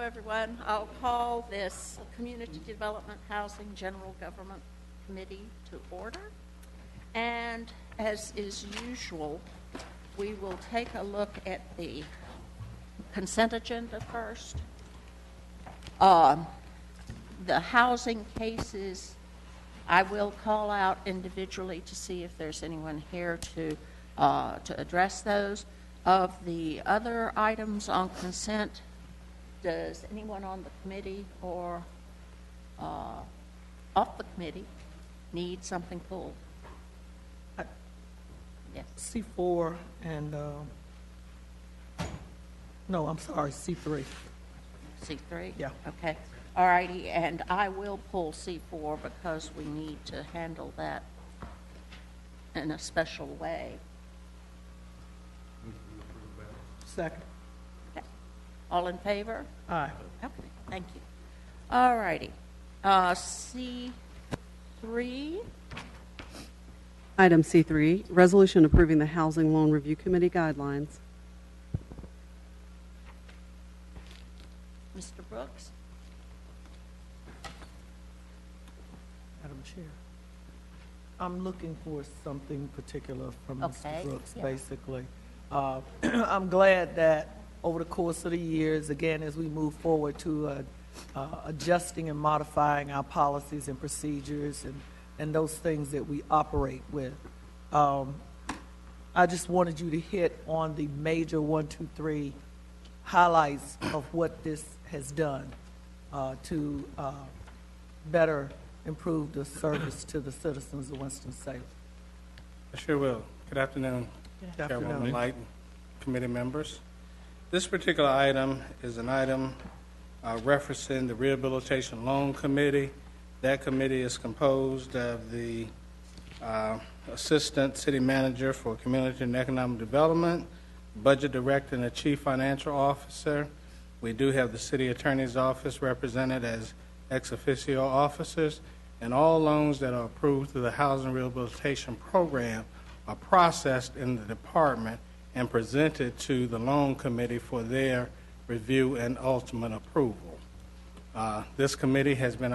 everyone. I'll call this Community Development Housing General Government Committee to order. And as is usual, we will take a look at the consent agenda first. The housing cases, I will call out individually to see if there's anyone here to address those. Of the other items on consent, does anyone on the committee or off the committee need something pulled? Yes. C4 and, no, I'm sorry, C3. C3? Yeah. Okay. All righty, and I will pull C4 because we need to handle that in a special way. Second. Okay. All in favor? Aye. Okay, thank you. All righty. C3. Item C3, resolution approving the Housing Loan Review Committee guidelines. Mr. Brooks? Madam Chair. I'm looking for something particular from Okay. Mr. Brooks, Yeah. basically. I'm glad that over the course of the years, again, as we move forward to adjusting and modifying our policies and procedures and those things that we operate with, I just wanted you to hit on the major 1, 2, 3 highlights of what this has done to better improve the service to the citizens of Winston-Salem. I sure will. Good afternoon, Good Chairwoman afternoon. Light, committee members. This particular item is an item referencing the Rehabilitation Loan Committee. That committee is composed of the Assistant City Manager for Community and Economic Development, Budget Director, and the Chief Financial Officer. We do have the City Attorney's Office represented as ex officio officers, and all loans that are approved through the Housing Rehabilitation Program are processed in the department and presented to the loan committee for their review and ultimate approval. This committee has been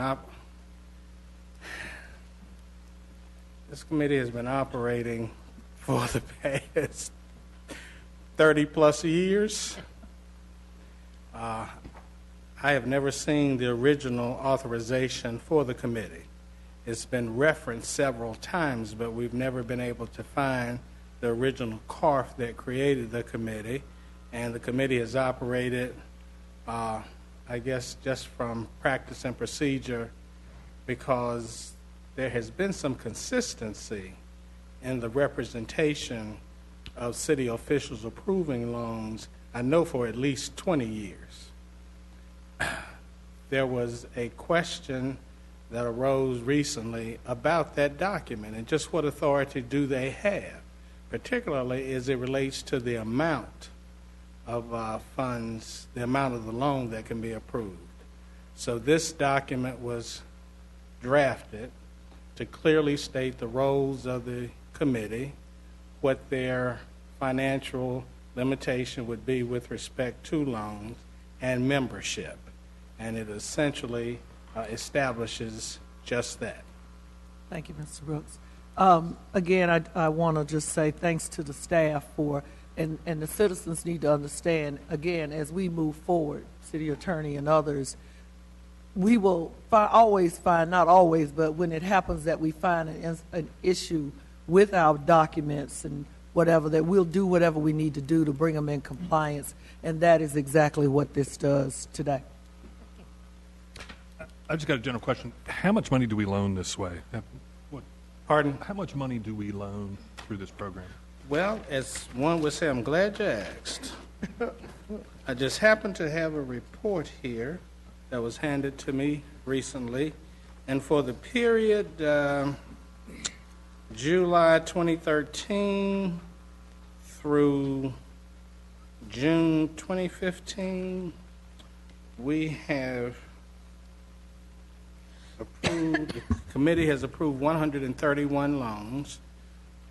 operating for the past 30 plus years. I have never seen the original authorization for the committee. It's been referenced several times, but we've never been able to find the original CARF that created the committee. And the committee has operated, I guess, just from practice and procedure because there has been some consistency in the representation of city officials approving loans, I know for at least 20 years. There was a question that arose recently about that document and just what authority do they have, particularly as it relates to the amount of funds, the amount of the loan that can be approved. So this document was drafted to clearly state the roles of the committee, what their financial limitation would be with respect to loans and membership. And it essentially establishes just that. Thank you, Mr. Brooks. Again, I want to just say thanks to the staff for, and the citizens need to understand, again, as we move forward, city attorney and others, we will always find, not always, but when it happens that we find an issue with our documents and whatever, that we'll do whatever we need to do to bring them in compliance, and that is exactly what this does today. I just got a general question. How much money do we loan this way? Pardon? How much money do we loan through this program? Well, as one would say, I'm glad you asked. I just happen to have a report here that was handed to me recently, and for the period July 2013 through June 2015, we have approved, the committee has approved 131 loans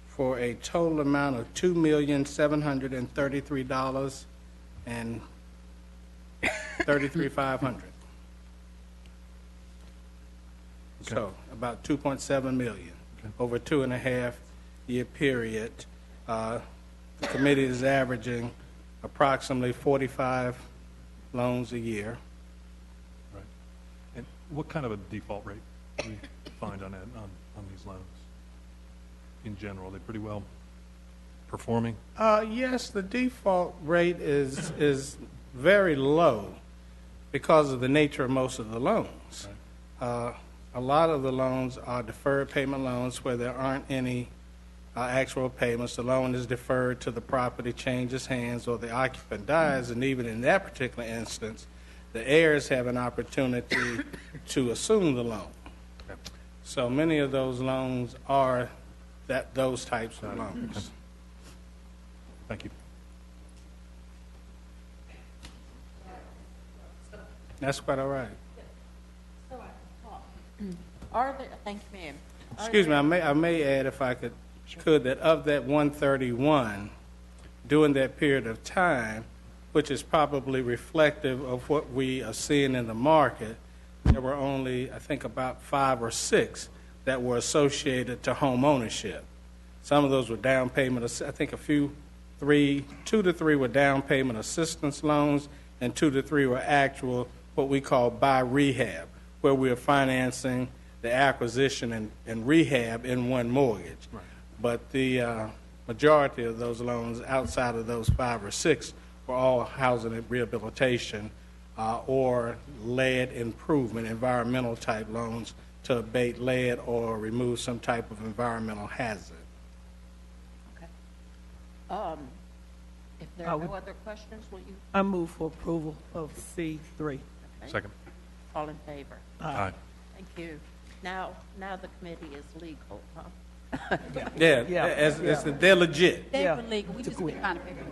for a total amount of $2,733 and $33,500. So about 2.7 million over a 2.5-year period. The committee is averaging approximately 45 loans a year. Right. And what kind of a default rate do we find on that, on these loans? In general, are they pretty well performing? Yes, the default rate is very low because of the nature of most of the loans. Right. A lot of the loans are deferred payment loans where there aren't any actual payments. The loan is deferred till the property changes hands or the occupant dies, and even in that particular instance, the heirs have an opportunity to assume the loan. Okay. So many of those loans are those types of loans. Thank you. That's quite all right. Are there, thank you, ma'am. Excuse me, I may add, if I could, that of that 131, during that period of time, which is probably reflective of what we are seeing in the market, there were only, I think, about 5 or 6 that were associated to home ownership. Some of those were down payment, I think 2 to 3 were down payment assistance loans, and 2 to 3 were actual, what we call buy rehab, where we are financing the acquisition and rehab in one mortgage. Right. But the majority of those loans outside of those 5 or 6 were all housing and rehabilitation or lead improvement, environmental type loans to abate lead or remove some type of environmental hazard. Okay. If there are no other questions, will you, I move for approval of C3. okay. Second. All in favor? Aye. Thank you. Now the committee is legal, huh? Yeah, Yeah. they're legit. They Yeah, were legal, we to just quit. couldn't find a paper.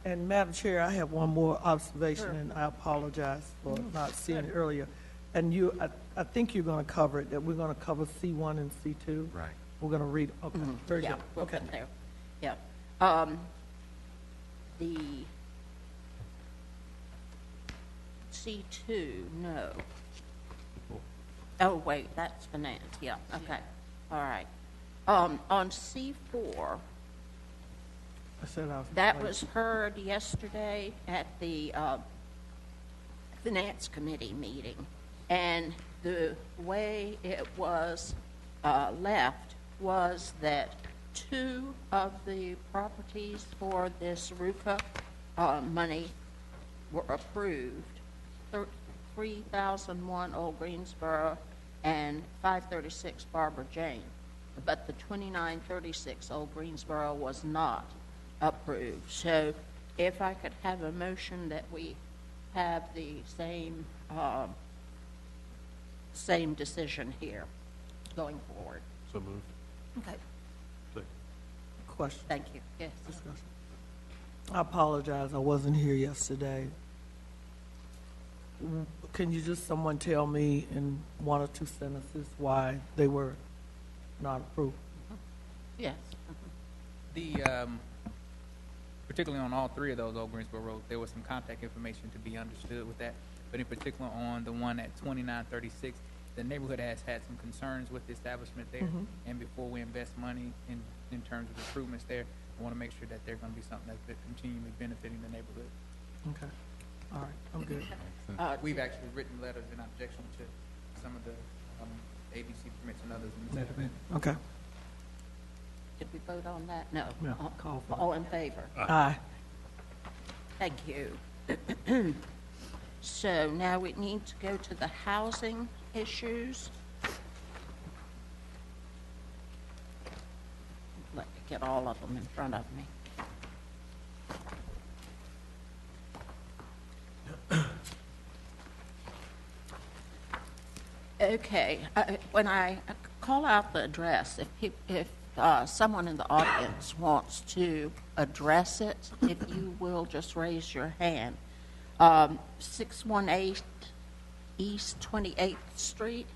And Madam Chair, I have one more observation, and I apologize for not seeing it earlier. And I think you're going to cover it, that we're going to cover C1 and C2. Right. We're going to read, okay, very Yeah, good. we'll Okay. get there. Yeah. The C2, no. Oh, wait, that's finance, yeah, okay. All right. On C4, I said I was. that was heard yesterday at the Finance Committee meeting, and the way it was left was that 2 of the properties for this RUCA money were approved, 3001 Old Greensboro and 536 Barbara Jane, but the 2936 Old Greensboro was not approved. So if I could have a motion that we have the same decision here going forward. So moved. Okay, Second. Question. thank you. Yes. Discussion. I apologize, I wasn't here yesterday. Can you just, someone tell me in 1 or 2 sentences why they were not approved? Yes. The, particularly on all 3 of those Old Greensboro roads, there was some contact information to be understood with that. But in particular on the one at 2936, the neighborhood has had some concerns with the establishment there. And before we invest money in terms of improvements there, I want to make sure that they're going to be something that's continually benefiting the neighborhood. Okay, all right, I'm good. We've actually written letters in objection to some of the ABC permits and others in the neighborhood. Okay. Did we vote on that? No. No, call for it. All in favor? Aye. Thank you. So now we need to go to the housing issues. Let me get all of them in front of me. Okay, when I call out the address, if someone in the audience wants to address it, if you will just raise your hand. 618 East 28th Street?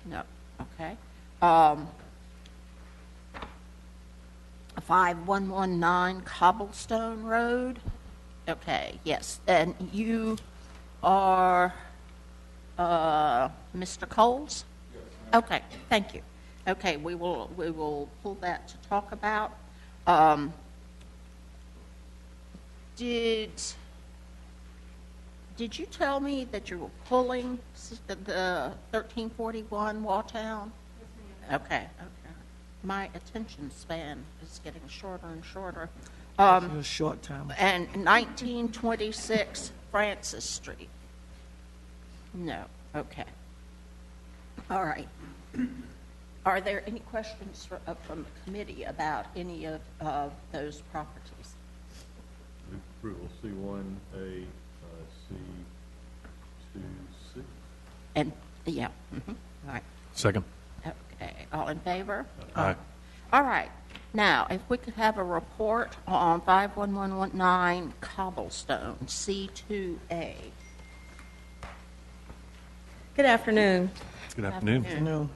No, okay. 5119 Cobblestone Road, Okay, yes, and you are Mr. Coles? Okay, thank you. Okay, we will pull that to talk about. Did you tell me that you were pulling the 1341 Walltown? Okay. My attention span is getting shorter and shorter. A short time. And 1926 Francis Street? No, okay. All right. Are there any questions from the committee about any of those properties? Move approval C1A, C2C. And, yeah, all right. Second. Okay, all in favor? Aye. All right. Now, if we could have a report on 51119 Cobblestone, C2A. Good afternoon. Good afternoon. No.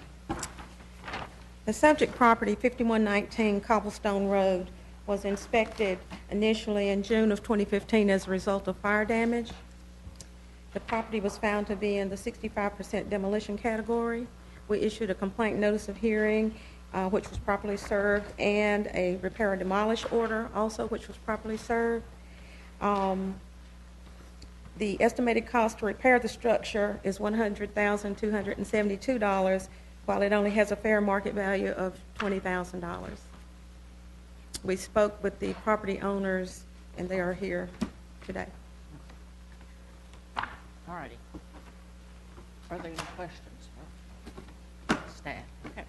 The subject property, 5119 Cobblestone Road, was inspected initially in June of 2015 as a result of fire damage. The property was found to be in the 65% demolition category. We issued a complaint notice of hearing, which was properly served, and a repair and demolish order also, which was properly served. The estimated cost to repair the structure is $100,272, while it only has a fair market value of $20,000. We spoke with the property owners, and they are here today. All righty. Are there any questions for staff? Okay.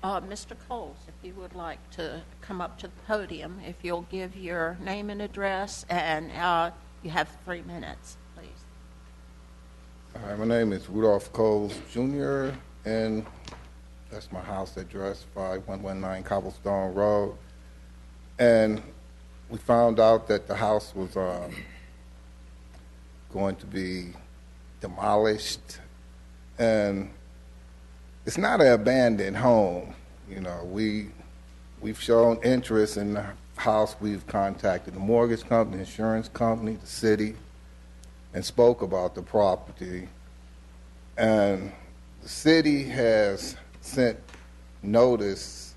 Mr. Coles, if you would like to come up to the podium, if you'll give your name and address, and you have 3 minutes, please. Hi, my name is Rudolph Coles Jr., and that's my house address, 5119 Cobblestone Road. And we found out that the house was going to be demolished, and it's not an abandoned home. You know, we've shown interest in the house. We've contacted the mortgage company, the insurance company, the city, and spoke about the property. And the city has sent notice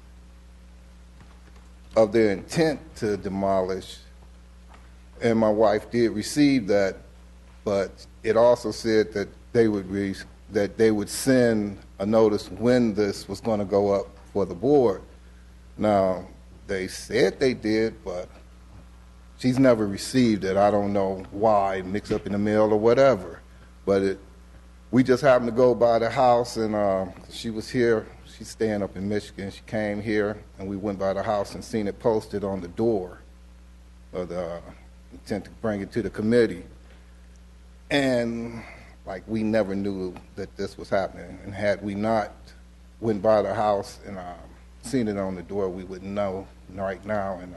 of their intent to demolish, and my wife did receive that, but it also said that they would send a notice when this was going to go up for the board. Now, they said they did, but she's never received it. I don't know why, mixed up in the mail or whatever. But we just happened to go by the house, and she was here. She's staying up in Michigan. She came here, and we went by the house and seen it posted on the door of the intent to bring it to the committee. And like, we never knew that this was happening. And had we not went by the house and seen it on the door, we wouldn't know right now. And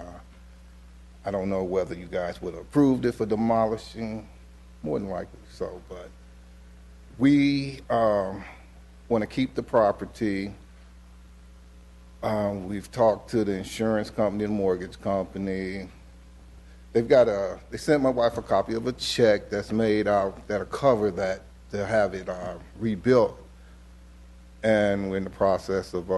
I don't know whether you guys would have approved it for demolishing, more than likely so. But we want to keep the property. We've talked to the insurance company and mortgage company. They sent my wife a copy of a check that's made out that'll cover that, to have it rebuilt. And we're in the process of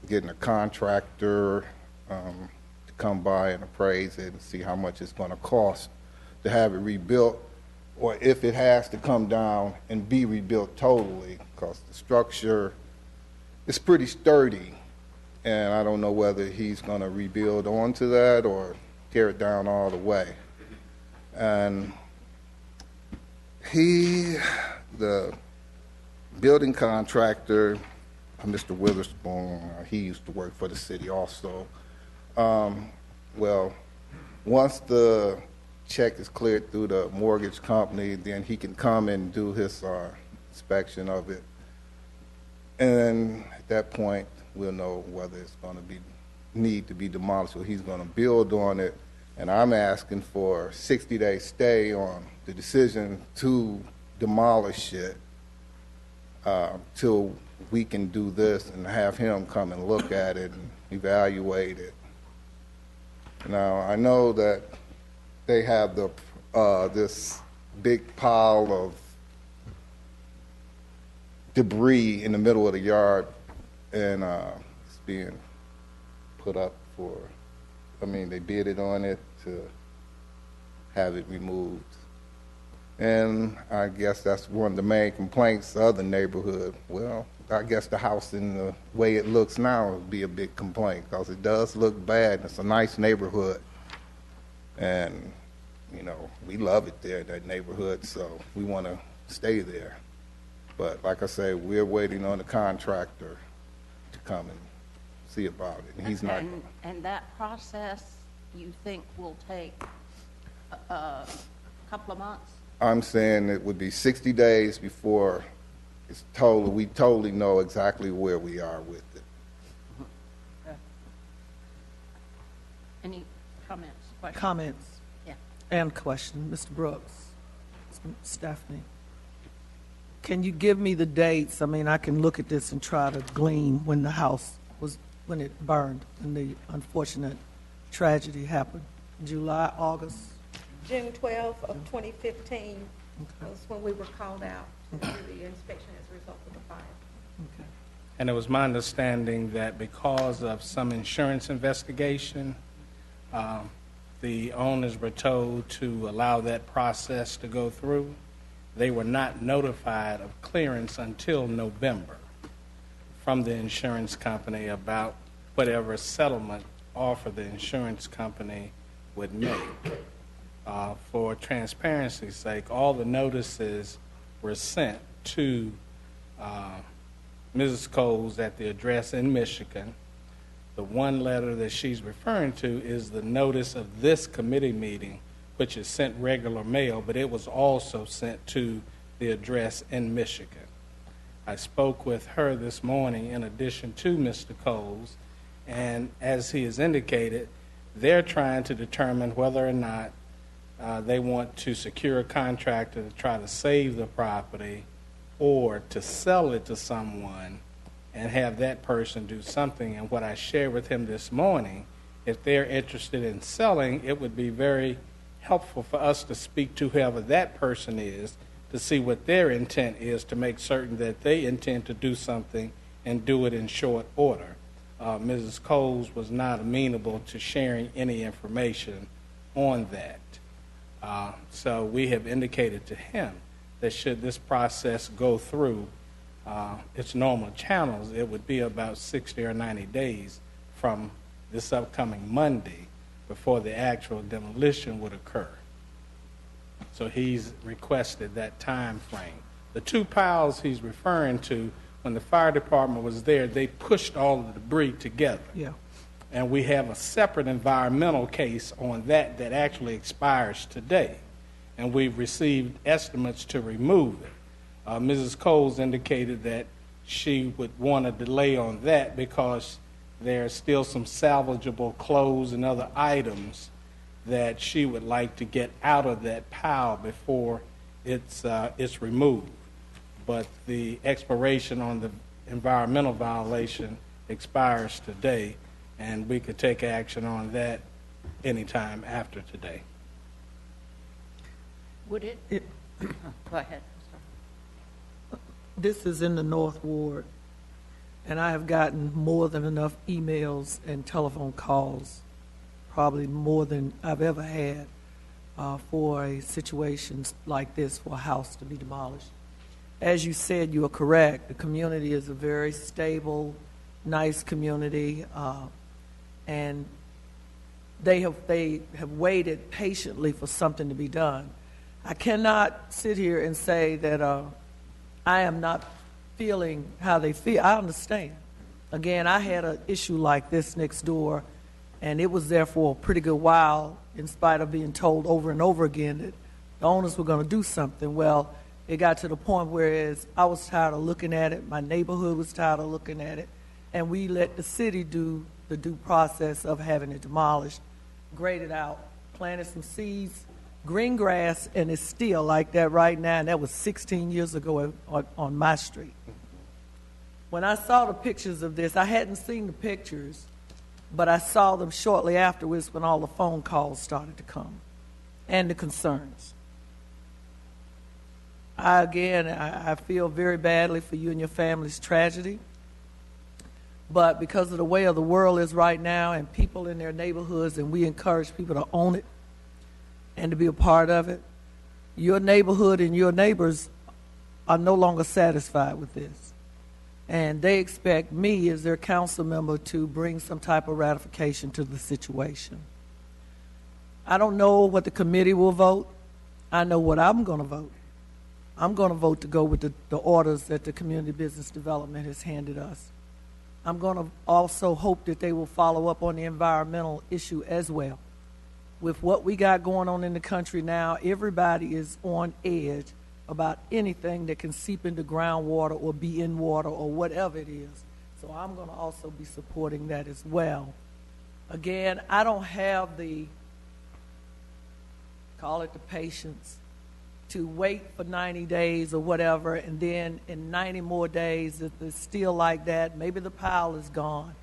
getting a contractor to come by and appraise it and see how much it's going to cost to have it rebuilt, or if it has to come down and be rebuilt totally, because the structure is pretty sturdy, and I don't know whether he's going to rebuild onto that or tear it down all the way. And the building contractor, Mr. Witherspoon, he used to work for the city also. Well, once the check is cleared through the mortgage company, then he can come and do his inspection of it. And at that point, we'll know whether it's going to need to be demolished or he's going to build on it. And I'm asking for a 60-day stay on the decision to demolish it till we can do this and have him come and look at it and evaluate it. Now, I know that they have this big pile of debris in the middle of the yard, and it's being put up for, they bidded on it to have it removed. And I guess that's one of the main complaints of the neighborhood. Well, I guess the house in the way it looks now would be a big complaint, because it does look bad. It's a nice neighborhood, and we love it there, that neighborhood, so we want to stay there. But like I say, we're waiting on the contractor to come and see about it, and he's not. And that process, you think, will take a couple of months? I'm saying it would be 60 days before we totally know exactly where we are with it. Any comments, questions? Comments Yeah. and question, Mr. Brooks, Mr. Stephanie. Can you give me the dates? I can look at this and try to glean when when it burned and the unfortunate tragedy happened. July, August? June 12th of 2015 was when we were called out to do the inspection as a result of the fire. Okay. And it was my understanding that because of some insurance investigation, the owners were told to allow that process to go through. They were not notified of clearance until November from the insurance company about whatever settlement offer the insurance company would make. For transparency's sake, all the notices were sent to Mrs. Coles at the address in Michigan. The one letter that she's referring to is the notice of this committee meeting, which is sent regular mail, but it was also sent to the address in Michigan. I spoke with her this morning in addition to Mr. Coles, and as he has indicated, they're trying to determine whether or not they want to secure a contractor to try to save the property or to sell it to someone and have that person do something. And what I shared with him this morning, if they're interested in selling, it would be very helpful for us to speak to whoever that person is to see what their intent is, to make certain that they intend to do something and do it in short order. Mrs. Coles was not amenable to sharing any information on that. So we have indicated to him that should this process go through its normal channels, it would be about 60 or 90 days from this upcoming Monday before the actual demolition would occur. So he's requested that time frame. The two piles he's referring to, when the fire department was there, they pushed all of the debris together. Yeah. And we have a separate environmental case on that actually expires today. And we've received estimates to remove it. Mrs. Coles indicated that she would want a delay on that because there are still some salvageable clothes and other items that she would like to get out of that pile before it's removed. But the expiration on the environmental violation expires today, and we could take action on that anytime after today. Would it? Go ahead. This is in the North Ward, and I have gotten more than enough emails and telephone calls, probably more than I've ever had, for a situation like this, for a house to be demolished. As you said, you are correct. The community is a very stable, nice community, and they have waited patiently for something to be done. I cannot sit here and say that I am not feeling how they feel. I understand. Again, I had an issue like this next door, and it was there for a pretty good while, in spite of being told over and over again that the owners were going to do something. Well, it got to the point where I was tired of looking at it, my neighborhood was tired of looking at it, and we let the city do the due process of having it demolished, graded out, planted some seeds, green grass, and it's still like that right now, and that was 16 years ago on my street. When I saw the pictures of this, I hadn't seen the pictures, but I saw them shortly afterwards when all the phone calls started to come. and the concerns. I feel very badly for you and your family's tragedy, but because of the way of the world is right now and people in their neighborhoods, and we encourage people to own it and to be a part of it, your neighborhood and your neighbors are no longer satisfied with this. And they expect me as their council member to bring some type of ratification to the situation. I don't know what the committee will vote. I know what I'm going to vote. I'm going to vote to go with the orders that the Community Business Development has handed us. I'm going to also hope that they will follow up on the environmental issue as well. With what we got going on in the country now, everybody is on edge about anything that can seep into groundwater or be in water or whatever it is. So I'm going to also be supporting that as well. Again, I don't have the, call it the patience, to wait for 90 days or whatever, and then in 90 more days, if it's still like that, maybe the pile is gone.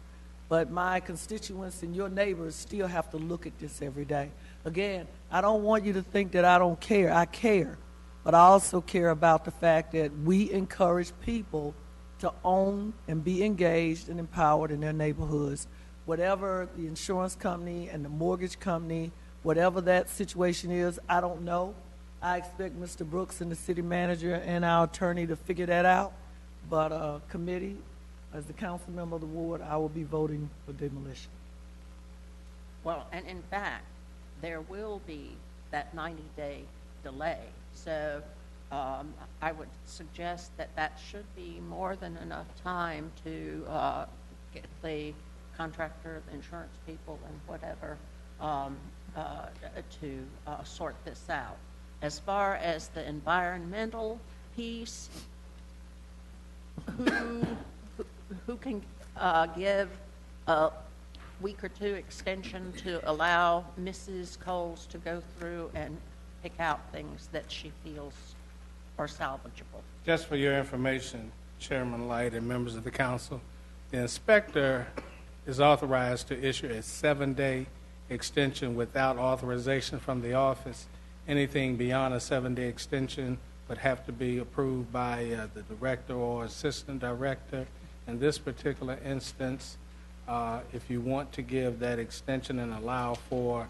But my constituents and your neighbors still have to look at this every day. Again, I don't want you to think that I don't care. I care. But I also care about the fact that we encourage people to own and be engaged and empowered in their neighborhoods. Whatever the insurance company and the mortgage company, whatever that situation is, I don't know. I expect Mr. Brooks and the city manager and our attorney to figure that out. But committee, as the council member of the ward, I will be voting for demolition. Well, and in fact, there will be that 90-day delay. So I would suggest that that should be more than enough time to get the contractor, the insurance people, and whatever to sort this out. As far as the environmental piece, who can give a week or two extension to allow Mrs. Coles to go through and pick out things that she feels are salvageable? Just for your information, Chairman Light and members of the council, the inspector is authorized to issue a 7-day extension without authorization from the office. Anything beyond a 7-day extension would have to be approved by the director or assistant director. In this particular instance, if you want to give that extension and allow for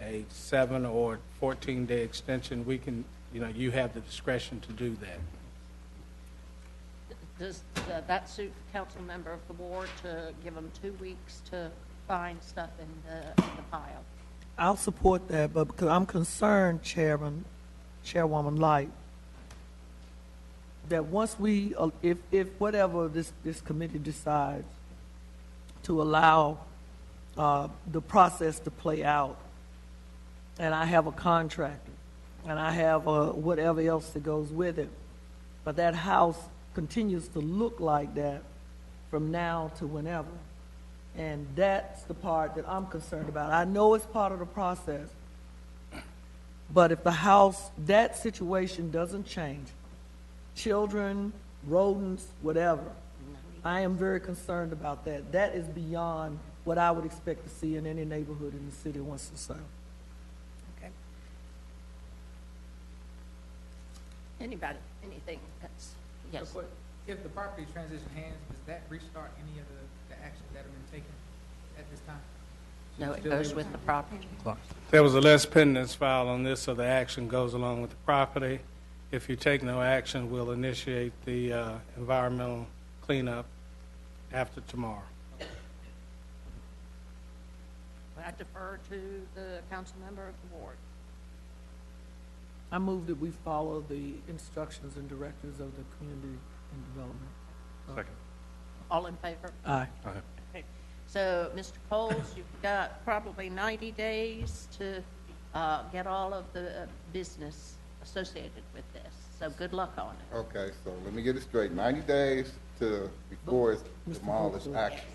a 7 or 14-day extension, we can, you have the discretion to do that. Does that suit the council member of the ward to give them 2 weeks to find stuff in the pile? I'll support that, but because I'm concerned, Chairwoman Light, that once we, if whatever this committee decides to allow the process to play out, and I have a contractor, and I have whatever else that goes with it, but that house continues to look like that from now to whenever. And that's the part that I'm concerned about. I know it's part of the process, but if the house, that situation doesn't change, children, rodents, whatever, I am very concerned about that. That is beyond what I would expect to see in any neighborhood in the city of Winston-Salem. Okay. Anybody, anything that's, yes. So, if the property transition hands, does that restart any of the actions that have been taken at this time? No, it goes with the property. There was a less pendants filed on this, so the action goes along with the property. If you take no action, we'll initiate the environmental cleanup after tomorrow. I defer to the council member of the ward. I move that we follow the instructions and directives of the Community and Development. Second. All in favor? Aye. Okay. So, Mr. Coles, you've got probably 90 days to get all of the business associated with this. So good luck on it. Okay, so let me get it straight. 90 days before it's demolished, action.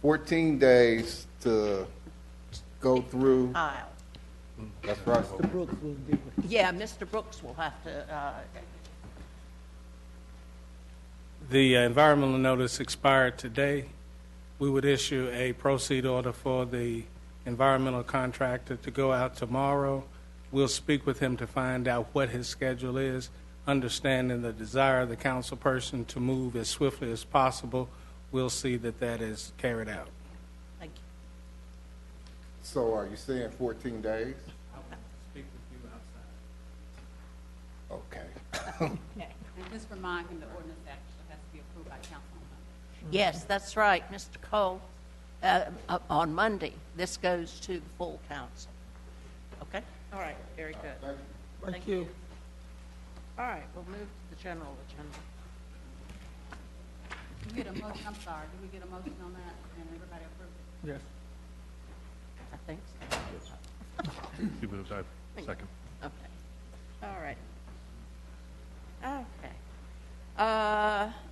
14 days to go through. Aisle. That's right. Mr. Brooks will deal with it. Yeah, Mr. Brooks will have to, The environmental notice expired today. We would issue a proceed order for the environmental contractor to go out tomorrow We'll speak with him to find out what his schedule is, understanding the desire of the council person to move as swiftly as possible. We'll see that that is carried out. Thank you. So are you saying 14 days? I'll speak with you outside. Okay. And just remind him the ordinance actually has to be approved by council on Monday. Yes, that's right, Mr. Cole. On Monday, this goes to the full council. Okay? All right, very good. Thank you. All right, we'll move to the general agenda. Did we get a motion, I'm sorry, did we get a motion on that and everybody approved it? Yes. I think so. He would have died second. Okay. All right. Okay.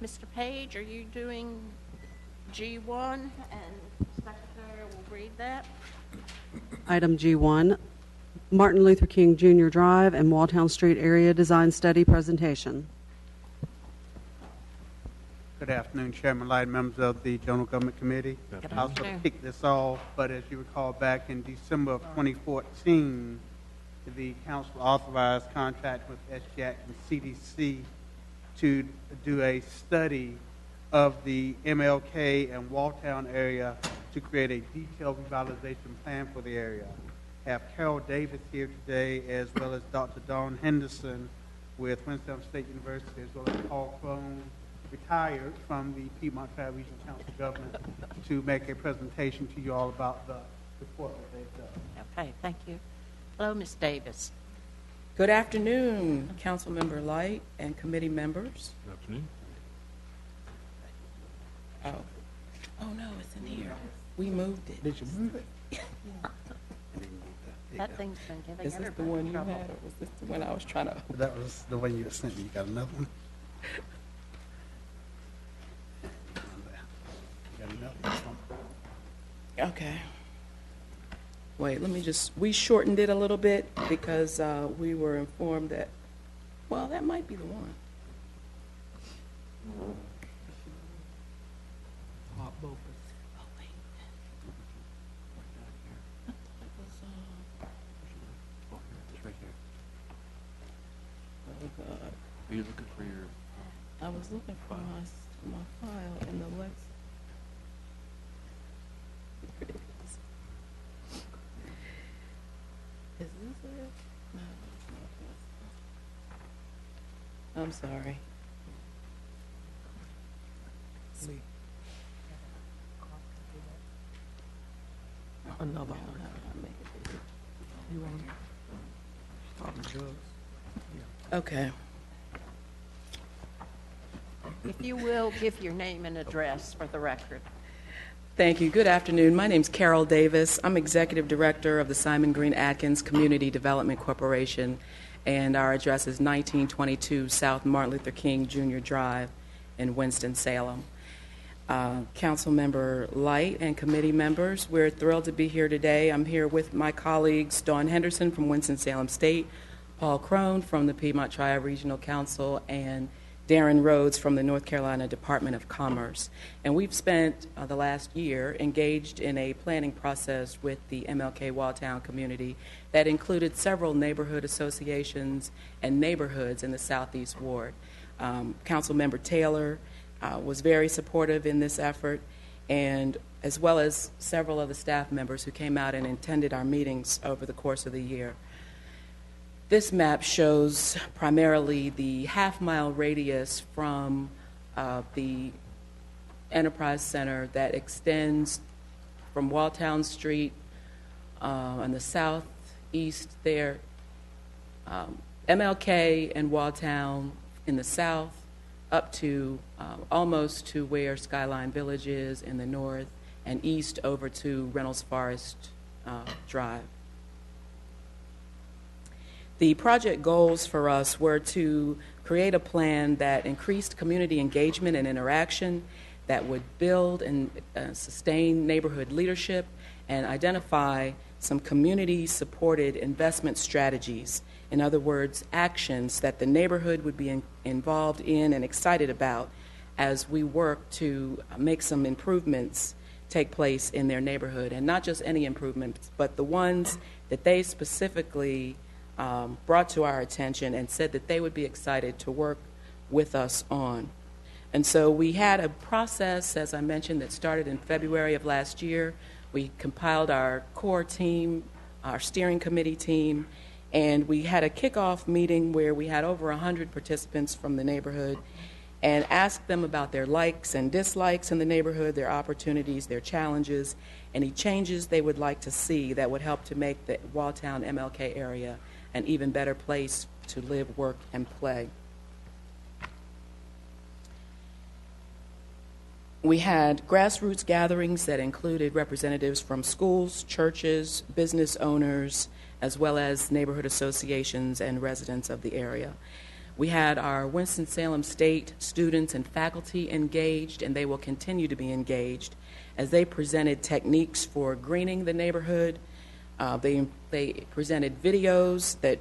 Mr. Page, are you doing G1? And Secretary will read that. Item G1, Martin Luther King Jr. Drive and Walltown Street Area Design Study Presentation. Good afternoon, Chairman Light, members of the General Government Committee. Good I'll sort afternoon. of kick this off, but as you recall, back in December of 2014, the council authorized contract with SJAC and CDC to do a study of the MLK and Walltown area to create a detailed revitalization plan for the area. I have Carol Davis here today, as well as Dr. Dawn Henderson with Winston-Salem State University, as well as Paul Crone, retired from the Piedmont Triad Regional Council of Government, to make a presentation to you all about the report that they've done. Okay, thank you. Hello, Ms. Davis. Good afternoon, Councilmember Light and committee members. Good afternoon. Oh no, it's in here. We moved it. Did you move it? That thing's been giving Is this the everybody one you trouble. had, or was this the one I was trying to? That was the one you sent me. You got another one? You got another one? Okay. Wait, let me just, we shortened it a little bit because we were informed that, well, that might be the one. Oh, wait. Oh, God. Are you looking for your? I was looking for my file in the Lex. Is this it? No, it's not this. I'm sorry. Another one. You want to talk to Jugs? Okay. If you will, give your name and address for the record. Thank you. Good afternoon. My name's Carol Davis. I'm Executive Director of the Simon Green Atkins Community Development Corporation, and our address is 1922 South Martin Luther King Jr. Drive in Winston-Salem. Councilmember Light and committee members, we're thrilled to be here today. I'm here with my colleagues Dawn Henderson from Winston-Salem State, Paul Crone from the Piedmont Triad Regional Council, and Darren Rhodes from the North Carolina Department of Commerce. And we've spent the last year engaged in a planning process with the MLK Walltown community that included several neighborhood associations and neighborhoods in the Southeast Ward. Councilmember Taylor was very supportive in this effort, and as well as several of the staff members who came out and attended our meetings over the course of the year. This map shows primarily the half-mile radius from the Enterprise Center that extends from Walltown Street on the southeast there, MLK and Walltown in the south, up to almost to where Skyline Village is in the north, and east over to Reynolds Forest Drive. The project goals for us were to create a plan that increased community engagement and interaction, that would build and sustain neighborhood leadership, and identify some community-supported investment strategies. In other words, actions that the neighborhood would be involved in and excited about as we work to make some improvements take place in their neighborhood. And not just any improvements, but the ones that they specifically brought to our attention and said that they would be excited to work with us on. And so we had a process, as I mentioned, that started in February of last year. We compiled our core team, our steering committee team, and we had a kickoff meeting where we had over 100 participants from the neighborhood and asked them about their likes and dislikes in the neighborhood, their opportunities, their challenges, any changes they would like to see that would help to make the Walltown MLK area an even better place to live, work, and play. We had grassroots gatherings that included representatives from schools, churches, business owners, as well as neighborhood associations and residents of the area. We had our Winston-Salem State students and faculty engaged, and they will continue to be engaged as they presented techniques for greening the neighborhood. They presented videos that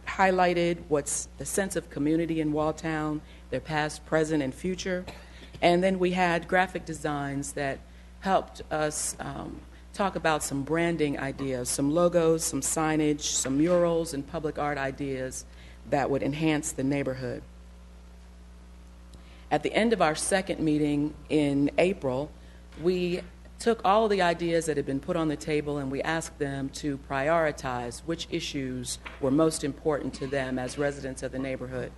highlighted what's the sense of community in Walltown, their past, present, and future. And then we had graphic designs that helped us talk about some branding ideas, some logos, some signage, some murals, and public art ideas that would enhance the neighborhood. At the end of our second meeting in April, we took all of the ideas that had been put on the table and we asked them to prioritize which issues were most important to them as residents of the neighborhood.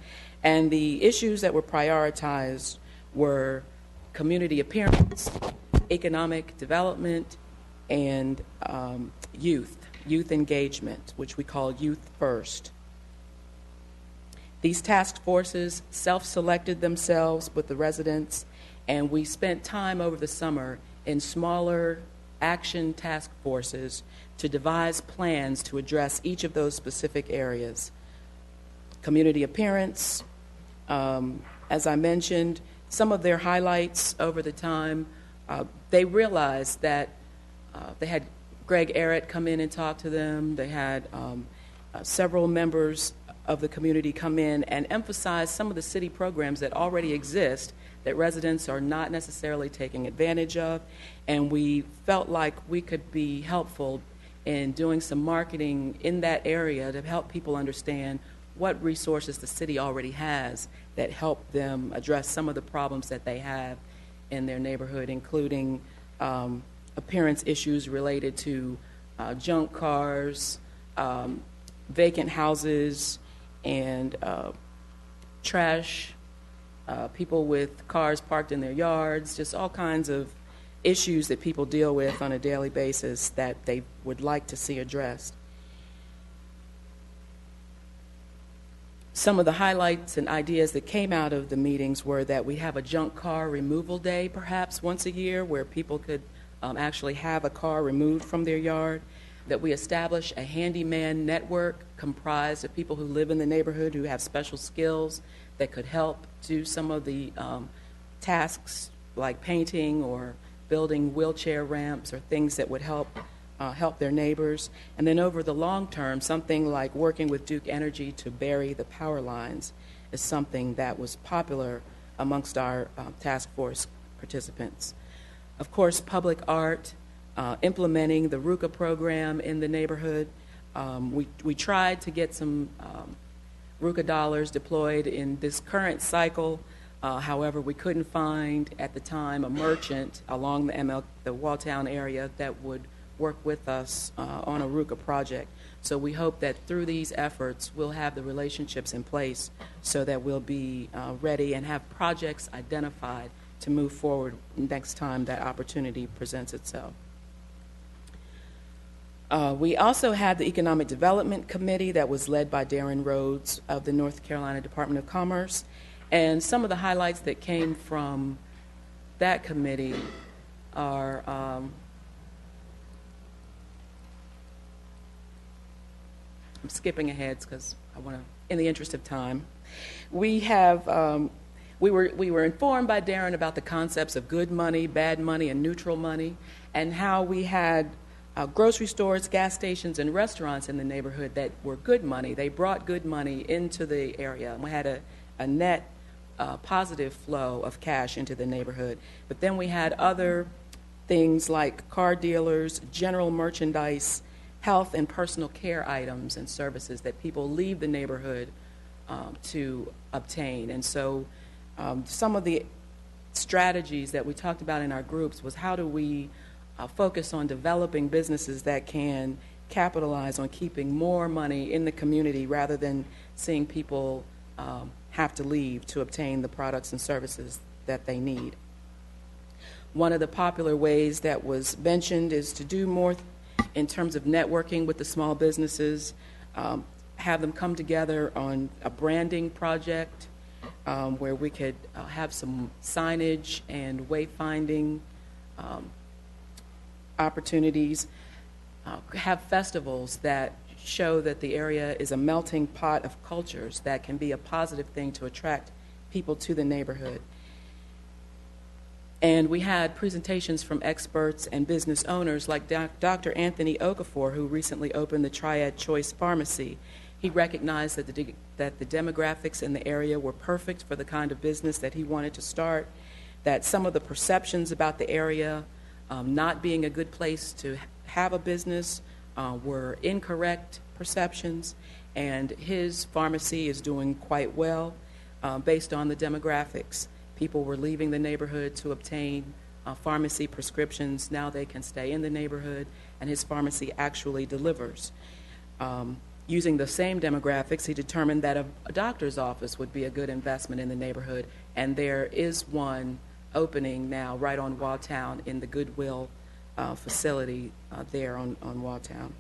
And the issues that were prioritized were community appearance, economic development, and youth engagement, which we call Youth First. These task forces self-selected themselves with the residents, and we spent time over the summer in smaller action task forces to devise plans to address each of those specific areas. Community appearance, as I mentioned, some of their highlights over the time, they realized that they had Greg Arrett come in and talk to them. They had several members of the community come in and emphasize some of the city programs that already exist that residents are not necessarily taking advantage of. And we felt like we could be helpful in doing some marketing in that area to help people understand what resources the city already has that help them address some of the problems that they have in their neighborhood, including appearance issues related to junk cars, vacant houses, and trash, people with cars parked in their yards, just all kinds of issues that people deal with on a daily basis that they would like to see addressed. Some of the highlights and ideas that came out of the meetings were that we have a junk car removal day perhaps once a year where people could actually have a car removed from their yard, that we establish a handyman network comprised of people who live in the neighborhood who have special skills that could help do some of the tasks like painting or building wheelchair ramps or things that would help their neighbors. And then over the long term, something like working with Duke Energy to bury the power lines is something that was popular amongst our task force participants. Of course, public art, implementing the RUCA program in the neighborhood. We tried to get some RUCA dollars deployed in this current cycle. However, we couldn't find at the time a merchant along the Walltown area that would work with us on a RUCA project. So we hope that through these efforts, we'll have the relationships in place so that we'll be ready and have projects identified to move forward next time that opportunity presents itself. We also had the Economic Development Committee that was led by Darren Rhodes of the North Carolina Department of Commerce. And some of the highlights that came from that committee are I'm skipping ahead because I want to, in the interest of time. We have we were informed by Darren about the concepts of good money, bad money, and neutral money, and how we had grocery stores, gas stations, and restaurants in the neighborhood that were good money. They brought good money into the area. We had a net positive flow of cash into the neighborhood. But then we had other things like car dealers, general merchandise, health and personal care items and services that people leave the neighborhood to obtain. And so some of the strategies that we talked about in our groups was how do we focus on developing businesses that can capitalize on keeping more money in the community rather than seeing people have to leave to obtain the products and services that they need. One of the popular ways that was mentioned is to do more in terms of networking with the small businesses, have them come together on a branding project where we could have some signage and wayfinding opportunities, have festivals that show that the area is a melting pot of cultures that can be a positive thing to attract people to the neighborhood. And we had presentations from experts and business owners like Dr. Anthony Okafor, who recently opened the Triad Choice Pharmacy. He recognized that the demographics in the area were perfect for the kind of business that he wanted to start, that some of the perceptions about the area not being a good place to have a business were incorrect perceptions, and his pharmacy is doing quite well based on the demographics. People were leaving the neighborhood to obtain pharmacy prescriptions. Now they can stay in the neighborhood, and his pharmacy actually delivers. Using the same demographics, he determined that a doctor's office would be a good investment in the neighborhood, and there is one opening now right on Walltown in the Goodwill facility there on Walltown.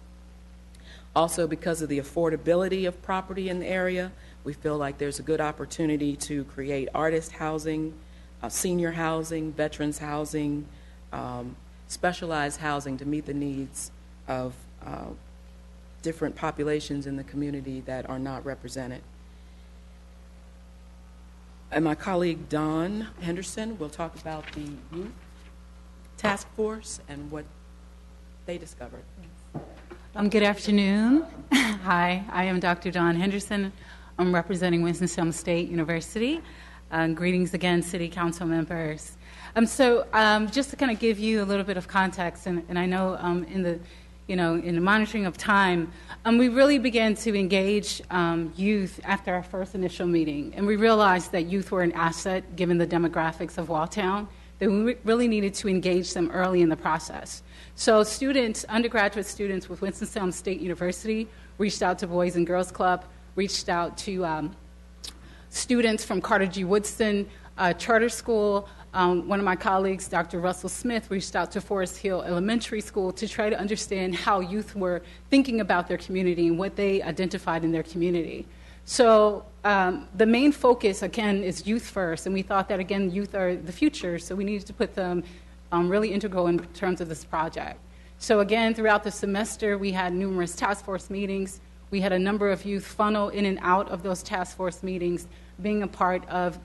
Also, because of the affordability of property in the area, we feel like there's a good opportunity to create artist housing, senior housing, veterans housing, specialized housing to meet the needs of different populations in the community that are not represented. And my colleague Don Henderson will talk about the youth task force and what they discovered. Good afternoon. Hi, I am Dr. Dawn Henderson. I'm representing Winston-Salem State University. Greetings again, City Council members. Just to kind of give you a little bit of context, and I know in the monitoring of time, we really began to engage youth after our first initial meeting, and we realized that youth were an asset given the demographics of Walltown, that we really needed to engage them early in the process. So students, undergraduate students with Winston-Salem State University reached out to Boys and Girls Club, reached out to students from Carter G. Woodson Charter School. One of my colleagues, Dr. Russell Smith, reached out to Forest Hill Elementary School to try to understand how youth were thinking about their community and what they identified in their community. So the main focus, again, is youth first, and we thought that, again, youth are the future, so we needed to put them really integral in terms of this project. So again, throughout the semester, we had numerous task force meetings. We had a number of youth funnel in and out of those task force meetings, being a part of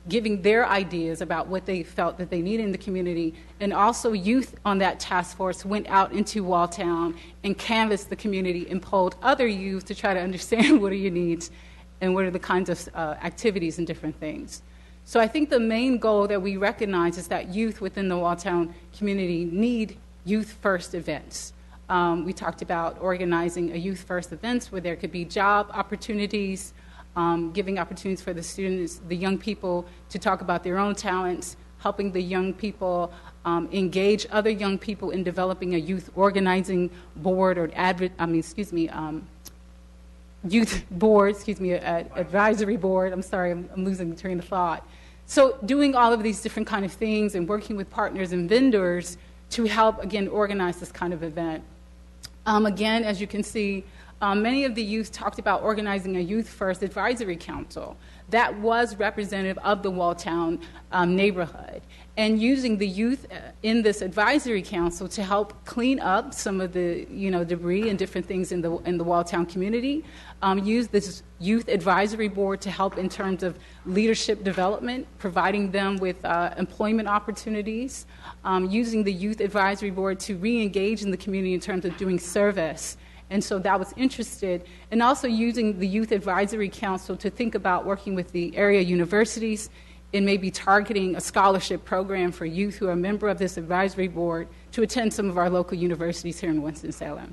giving their ideas about what they felt that they needed in the community. And also youth on that task force went out into Walltown and canvassed the community and polled other youth to try to understand what are your needs and what are the kinds of activities and different things. So I think the main goal that we recognize is that youth within the Walltown community need youth-first events. We talked about organizing a youth-first events where there could be job opportunities, giving opportunities for the students, the young people, to talk about their own talents, helping the young people engage other young people in developing a youth organizing board or youth board, advisory board. I'm sorry, I'm losing the train of thought. So doing all of these different kind of things and working with partners and vendors to help, again, organize this kind of event. Again, as you can see, many of the youth talked about organizing a Youth First Advisory Council that was representative of the Walltown neighborhood, and using the youth in this advisory council to help clean up some of the debris and different things in the Walltown community. Use this youth advisory board to help in terms of leadership development, providing them with employment opportunities. Using the youth advisory board to re-engage in the community in terms of doing service. And so that was interested. And also using the Youth Advisory Council to think about working with the area universities in maybe targeting a scholarship program for youth who are a member of this advisory board to attend some of our local universities here in Winston-Salem.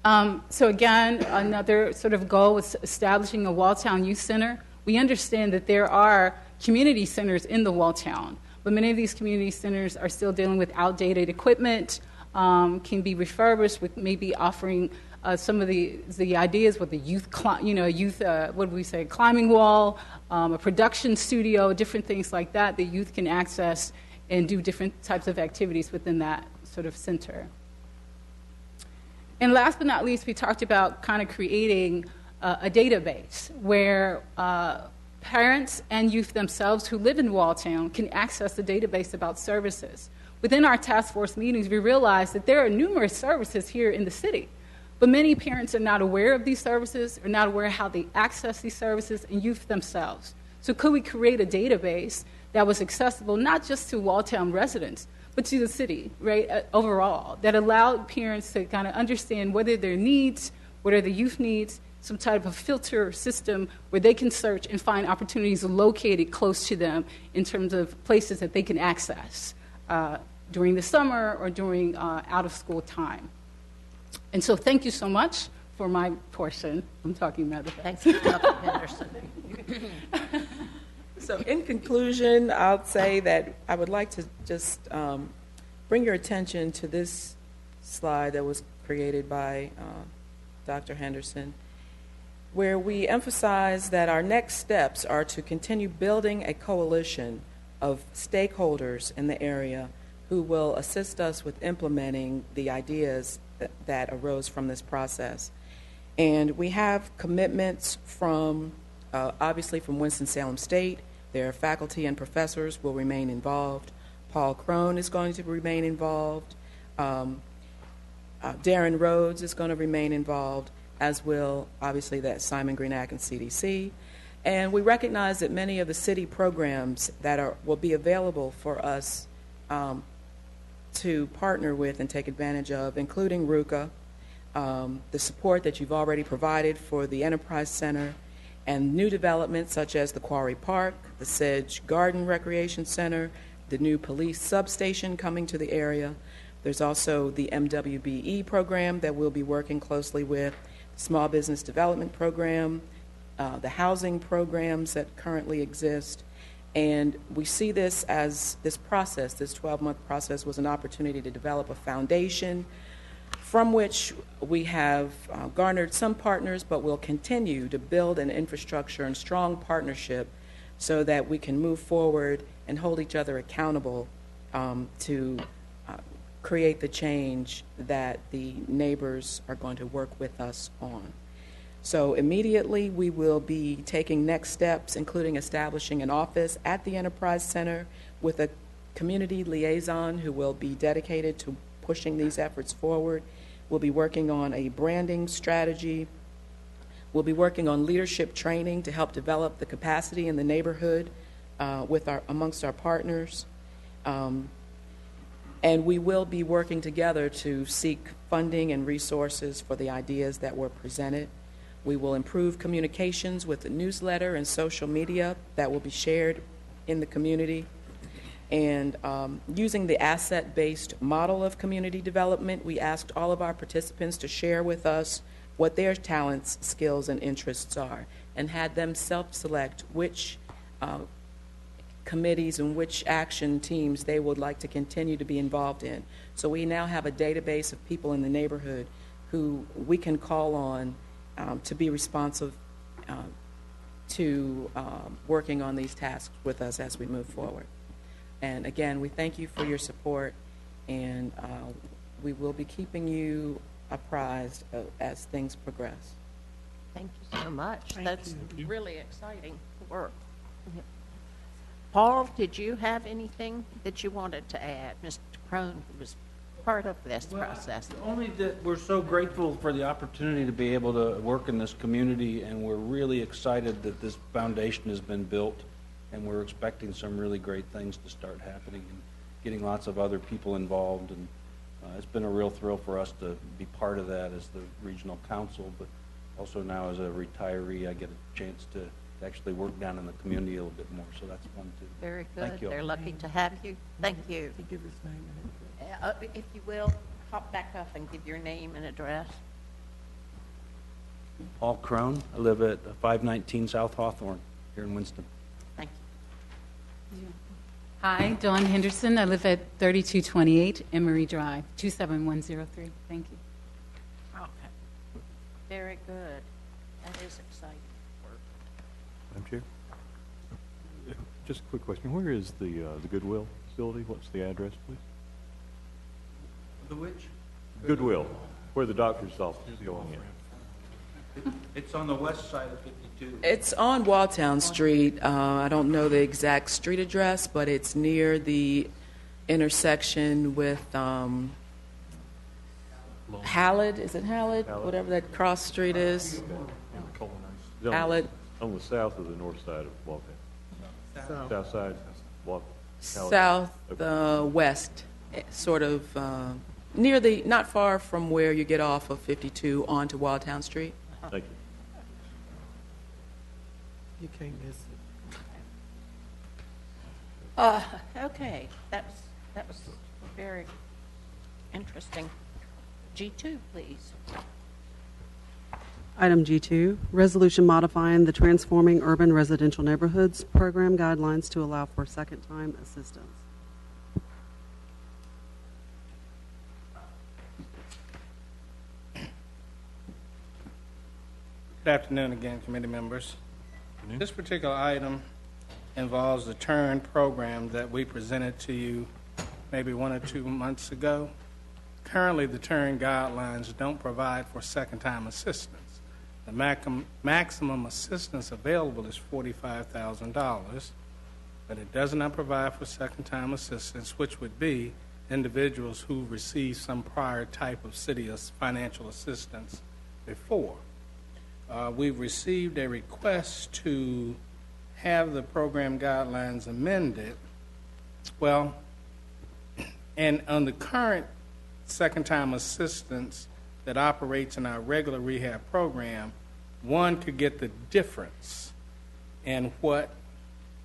So again, another sort of goal was establishing a Walltown Youth Center. We understand that there are community centers in the Walltown, but many of these community centers are still dealing with outdated equipment, can be refurbished with maybe offering some of the ideas with the youth, what do we say, climbing wall, a production studio, different things like that the youth can access and do different types of activities within that sort of center. And last but not least, we talked about kind of creating a database where parents and youth themselves who live in Walltown can access the database about services. Within our task force meetings, we realized that there are numerous services here in the city, but many parents are not aware of these services, are not aware of how they access these services, and youth themselves. So could we create a database that was accessible not just to Walltown residents, but to the city, right, overall, that allowed parents to kind of understand what are their needs, what are the youth needs, some type of filter system where they can search and find opportunities located close to them in terms of places that they can access during the summer or during out-of-school time. And so thank you so much for my portion. I'm talking rather fast. Thank you, Dr. Henderson. So in conclusion, I'll say that I would like to just bring your attention to this slide that was created by Dr. Henderson, where we emphasize that our next steps are to continue building a coalition of stakeholders in the area who will assist us with implementing the ideas that arose from this process. And we have commitments from, obviously from Winston-Salem State. Their faculty and professors will remain involved. Paul Crone is going to remain involved. Darren Rhodes is going to remain involved, as will, obviously, that Simon Greenack and CDC. And we recognize that many of the city programs that will be available for us to partner with and take advantage of, including RUCA, the support that you've already provided for the Enterprise Center, and new developments such as the Quarry Park, the Sedge Garden Recreation Center, the new police substation coming to the area. There's also the MWBE program that we'll be working closely with, the Small Business Development Program, the housing programs that currently exist. And we see this as this process, this 12-month process, was an opportunity to develop a foundation from which we have garnered some partners, but we'll continue to build an infrastructure and strong partnership so that we can move forward and hold each other accountable to create the change that the neighbors are going to work with us on. So immediately we will be taking next steps, including establishing an office at the Enterprise Center with a community liaison who will be dedicated to pushing these efforts forward. We'll be working on a branding strategy. We'll be working on leadership training to help develop the capacity in the neighborhood amongst our partners. And we will be working together to seek funding and resources for the ideas that were presented. We will improve communications with the newsletter and social media that will be shared in the community. And using the asset-based model of community development, we asked all of our participants to share with us what their talents, skills, and interests are, and had them self-select which committees and which action teams they would like to continue to be involved in. So we now have a database of people in the neighborhood who we can call on to be responsive to working on these tasks with us as we move forward. And again, we thank you for your support, and we will be keeping you apprised as things progress. Thank you so much. That's really exciting work. Paul, did you have anything that you wanted to add? Mr. Crone was part of this process. Only that we're so grateful for the opportunity to be able to work in this community, and we're really excited that this foundation has been built, and we're expecting some really great things to start happening and getting lots of other people involved. And it's been a real thrill for us to be part of that as the regional council, but also now as a retiree, I get a chance to actually work down in the community a little bit more, so that's fun too. Very good. Thank you. They're lucky to have you. Thank you. Give his name and address. If you will, hop back up and give your name and address. Paul Crone. I live at 519 South Hawthorne here in Winston. Thank you. Hi, Dawn Henderson. I live at 3228 Emery Drive, 27103. Thank you. Okay. Very good. That is exciting work. Madam Chair? Just a quick question. Where is the Goodwill facility? What's the address, please? The which? Goodwill, where the doctor's office is going in. It's on the west side of 52. It's on Walltown Street. I don't know the exact street address, but it's near the intersection with Hallett. Is it Hallett? Hallett. Whatever that cross street is. Hallett. On the south or the north side of Waltham? South side, Southwest, sort of near the, not far from where you get off of 52 onto Walltown Street. Thank you. You can't miss it. Okay, that was very interesting. G2, please. Item G2, resolution modifying the Transforming Urban Residential Neighborhoods Program guidelines to allow for second-time assistance. Good afternoon again, committee members. This particular item involves the TURN program that we presented to you maybe 1 or 2 months ago. Currently, the TURN guidelines don't provide for second-time assistance. The maximum assistance available is $45,000, but it does not provide for second-time assistance, which would be individuals who received some prior type of city financial assistance before. We've received a request to have the program guidelines amended. Well, and on the current second-time assistance that operates in our regular rehab program, one could get the difference in what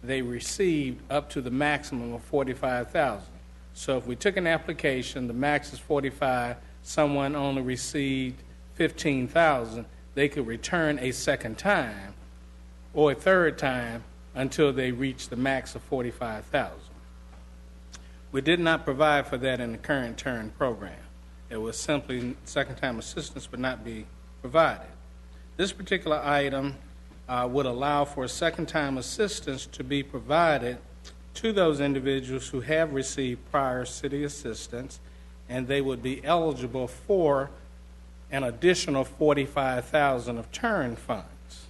they received up to the maximum of $45,000. So if we took an application, the max is $45,000, someone only received $15,000, they could return a second time or a third time until they reach the max of $45,000. We did not provide for that in the current TURN program. It was simply second-time assistance would not be provided. This particular item would allow for second-time assistance to be provided to those individuals who have received prior city assistance, and they would be eligible for an additional $45,000 of TURN funds.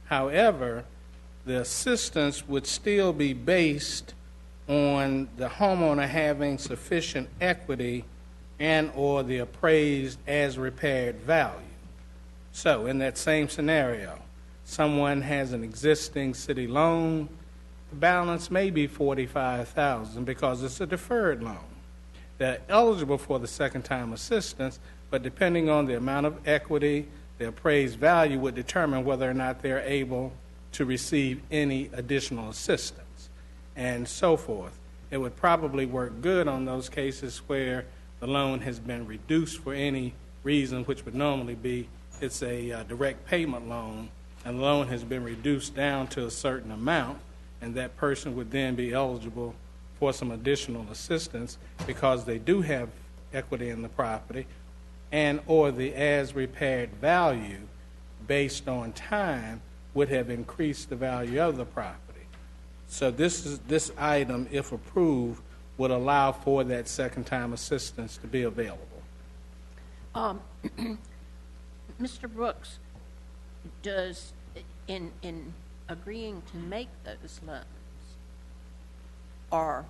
However, the assistance would still be based on the homeowner having sufficient equity and or the appraised as repaired value. So in that same scenario, someone has an existing city loan, the balance may be $45,000 because it's a deferred loan. They're eligible for the second-time assistance, but depending on the amount of equity, the appraised value would determine whether or not they're able to receive any additional assistance, and so forth. It would probably work good on those cases where the loan has been reduced for any reason, which would normally be it's a direct payment loan, and the loan has been reduced down to a certain amount, and that person would then be eligible for some additional assistance because they do have equity in the property and or the as repaired value based on time would have increased the value of the property. So this item, if approved, would allow for that second-time assistance to be available. Mr. Brooks, does, in agreeing to make those loans, or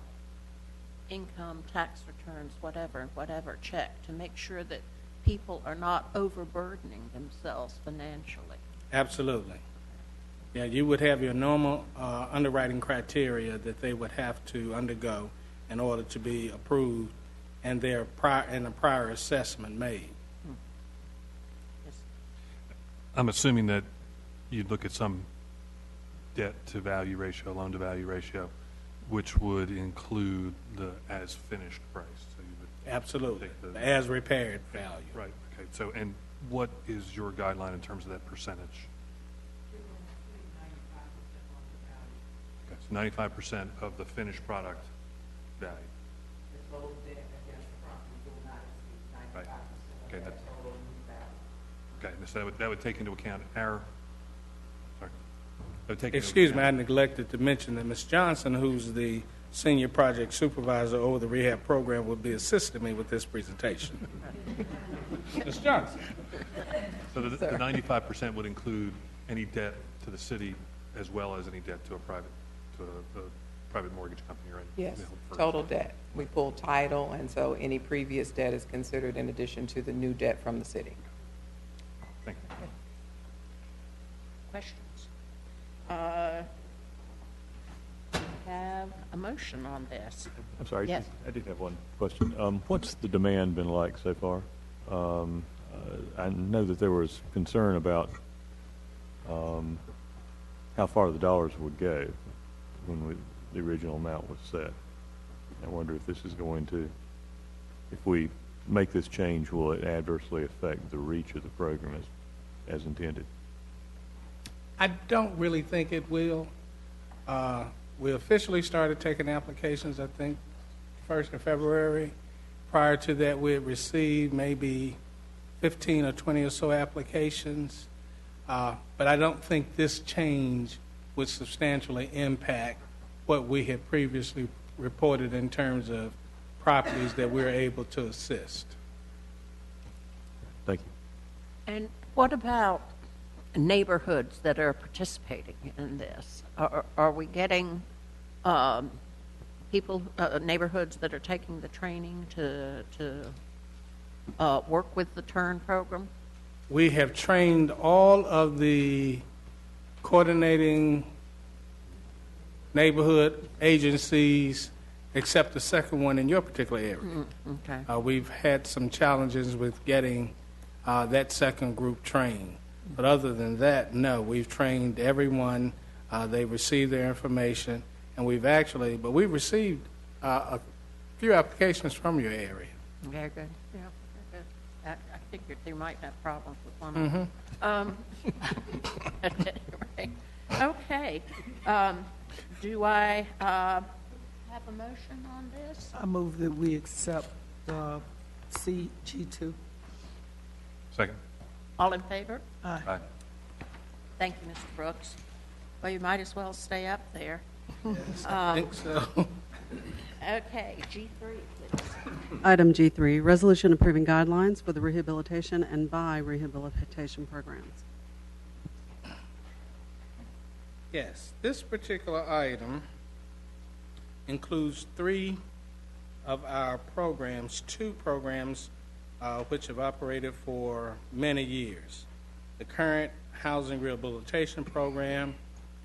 income tax returns, whatever, check, to make sure that people are not overburdening themselves financially? Absolutely. Yeah, you would have your normal underwriting criteria that they would have to undergo in order to be approved, and a prior assessment made. I'm assuming that you'd look at some debt-to-value ratio, loan-to-value ratio, which would include the as-finished price. So you would Absolutely. take The as-repaired value. Right. Okay. So, and what is your guideline in terms of that percentage? Okay, so 95% of the finished product value. Right. Okay, okay, so that would take into account our, sorry. That would take into Excuse me, I account- neglected to mention that Ms. Johnson, who's the senior project supervisor over the rehab program, will be assisting me with this presentation. Ms. Johnson. So the 95% would include any debt to the city as well as any debt to a private mortgage company, right? Yes, For- total debt. We pull title, and so any previous debt is considered in addition to the new debt from the city. Thank you. Questions? Have a motion on this. I'm sorry, Yes. I did have one question. What's the demand been like so far? I know that there was concern about how far the dollars would go when the original amount was set. I wonder if this is going to, if we make this change, will it adversely affect the reach of the program as intended? I don't really think it will. We officially started taking applications, I think, 1st of February. Prior to that, we had received maybe 15 or 20 or so applications. But I don't think this change would substantially impact what we had previously reported in terms of properties that we're able to assist. Thank you. And what about neighborhoods that are participating in this? Are we getting people, neighborhoods that are taking the training to work with the TURN program? We have trained all of the coordinating neighborhood agencies except the second one in your particular area. Okay. We've had some challenges with getting that second group trained. But other than that, no, we've trained everyone. They received their information, and we've received a few applications from your area. Very good. Yeah, very good. I figured there might have problems with one of them. Right. Okay. Do I have a motion on this? I move that we accept CG2. Second. All in favor? Aye. Aye. Thank you, Mr. Brooks. Well, you might as well stay up there. I think so. Okay, G3, please. Item G3, resolution approving guidelines for the rehabilitation and by rehabilitation programs. Yes, this particular item includes 3 of our programs, 2 programs which have operated for many years. The current housing rehabilitation program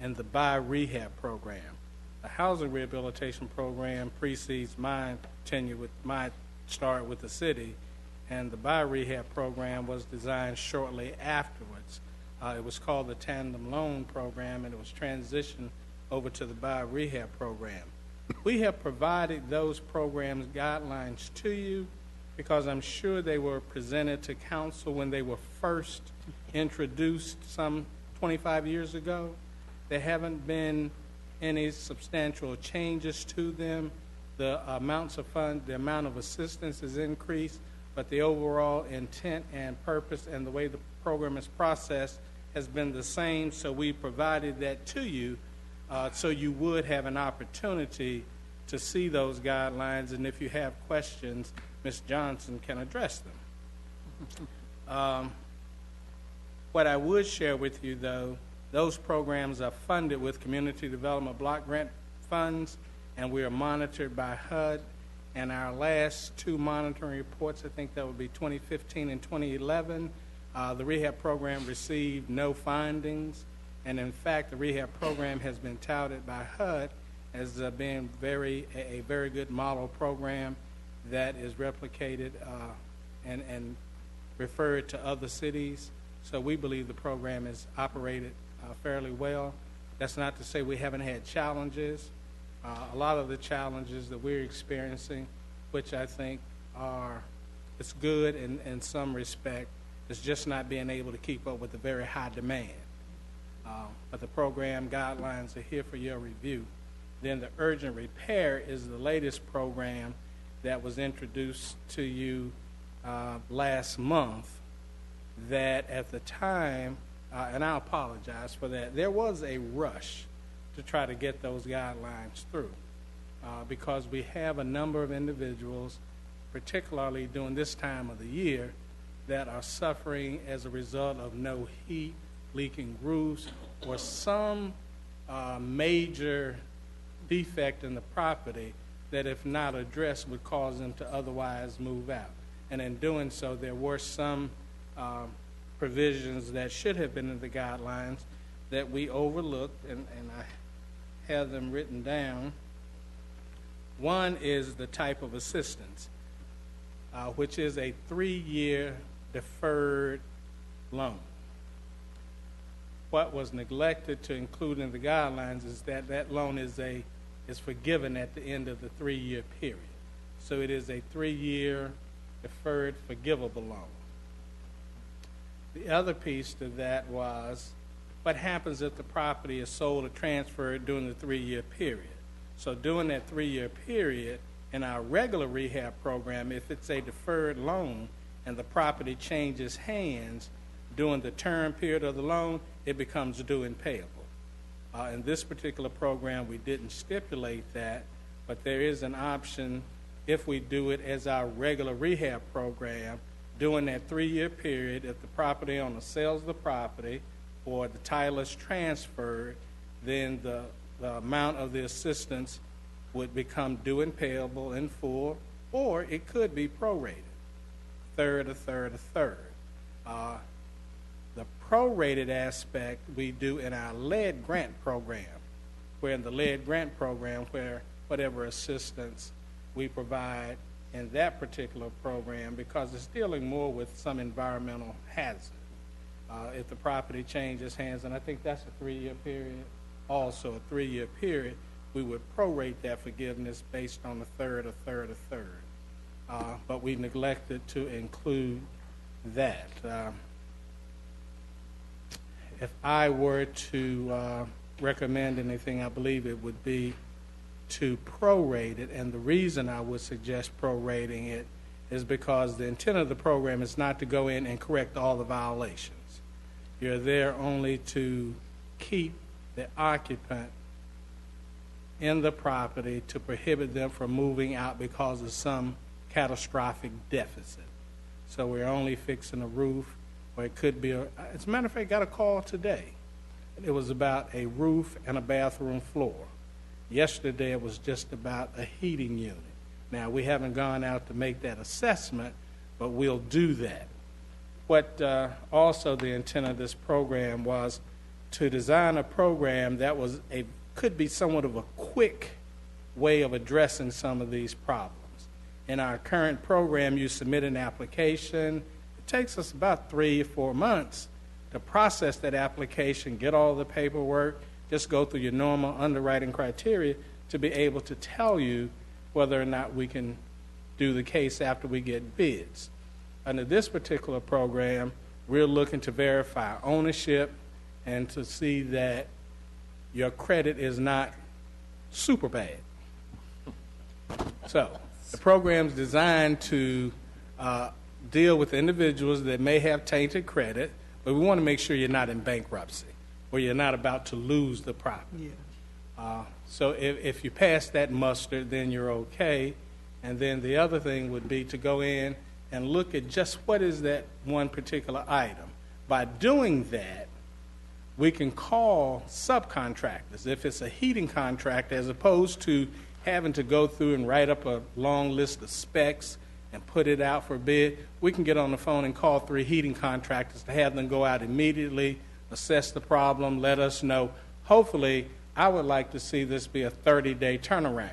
and the by rehab program. The housing rehabilitation program precedes my tenure with my start with the city, and the by rehab program was designed shortly afterwards. It was called the Tandem Loan Program, and it was transitioned over to the by rehab program. We have provided those programs guidelines to you because I'm sure they were presented to council when they were first introduced some 25 years ago. There haven't been any substantial changes to them. The amounts of funds, the amount of assistance has increased, but the overall intent and purpose and the way the program is processed has been the same, so we provided that to you so you would have an opportunity to see those guidelines, and if you have questions, Ms. Johnson can address them. What I would share with you, though, those programs are funded with Community Development Block Grant funds, and we are monitored by HUD. And our last 2 monitoring reports, I think that would be 2015 and 2011, the rehab program received no findings. And in fact, the rehab program has been touted by HUD as being a very good model program that is replicated and referred to other cities. So we believe the program is operated fairly well. That's not to say we haven't had challenges. A lot of the challenges that we're experiencing, which I think it's good in some respect, It's just not being able to keep up with the very high demand. But the program guidelines are here for your review. Then the urgent repair is the latest program that was introduced to you last month, that at the time, and I apologize for that, there was a rush to try to get those guidelines through because we have a number of individuals, particularly during this time of the year, that are suffering as a result of no heat, leaking roofs, or some major defect in the property that, if not addressed, would cause them to otherwise move out. And in doing so, there were some provisions that should have been in the guidelines that we overlooked, and I have them written down. One is the type of assistance, which is a 3-year deferred loan. What was neglected to include in the guidelines is that that loan is forgiven at the end of the 3-year period. So it is a 3-year deferred forgivable loan. The other piece to that was what happens if the property is sold or transferred during the 3-year period. So during that 3-year period, in our regular rehab program, if it's a deferred loan and the property changes hands during the term period of the loan, it becomes due and payable. In this particular program, we didn't stipulate that, but there is an option if we do it as our regular rehab program. During that 3-year period, if the property owner sells the property or the title is transferred, then the amount of the assistance would become due and payable in full, or it could be prorated, a third. The prorated aspect we do in our lead grant program, where in the lead grant program, where whatever assistance we provide in that particular program, because it's dealing more with some environmental hazard. If the property changes hands, and I think that's a 3-year period, also a 3-year period, we would prorate that forgiveness based on a third. But we neglected to include that. If I were to recommend anything, I believe it would be to prorate it, and the reason I would suggest prorating it is because the intent of the program is not to go in and correct all the violations. You're there only to keep the occupant in the property to prohibit them from moving out because of some catastrophic deficit. So we're only fixing a roof, or it could be as a matter of fact, I got a call today. It was about a roof and a bathroom floor. Yesterday it was just about a heating unit. Now, we haven't gone out to make that assessment, but we'll do that. What also the intent of this program was to design a program that could be somewhat of a quick way of addressing some of these problems. In our current program, you submit an application. It takes us about 3 or 4 months to process that application, get all the paperwork, just go through your normal underwriting criteria to be able to tell you whether or not we can do the case after we get bids. Under this particular program, we're looking to verify ownership and to see that your credit is not super bad. So the program's designed to deal with individuals that may have tainted credit, but we want to make sure you're not in bankruptcy or you're not about to lose the property. Yeah. So if you pass that muster, then you're okay. And then the other thing would be to go in and look at just what is that one particular item. By doing that, we can call subcontractors. If it's a heating contract, as opposed to having to go through and write up a long list of specs and put it out for bid, we can get on the phone and call 3 heating contractors to have them go out immediately, assess the problem, let us know. Hopefully, I would like to see this be a 30-day turnaround.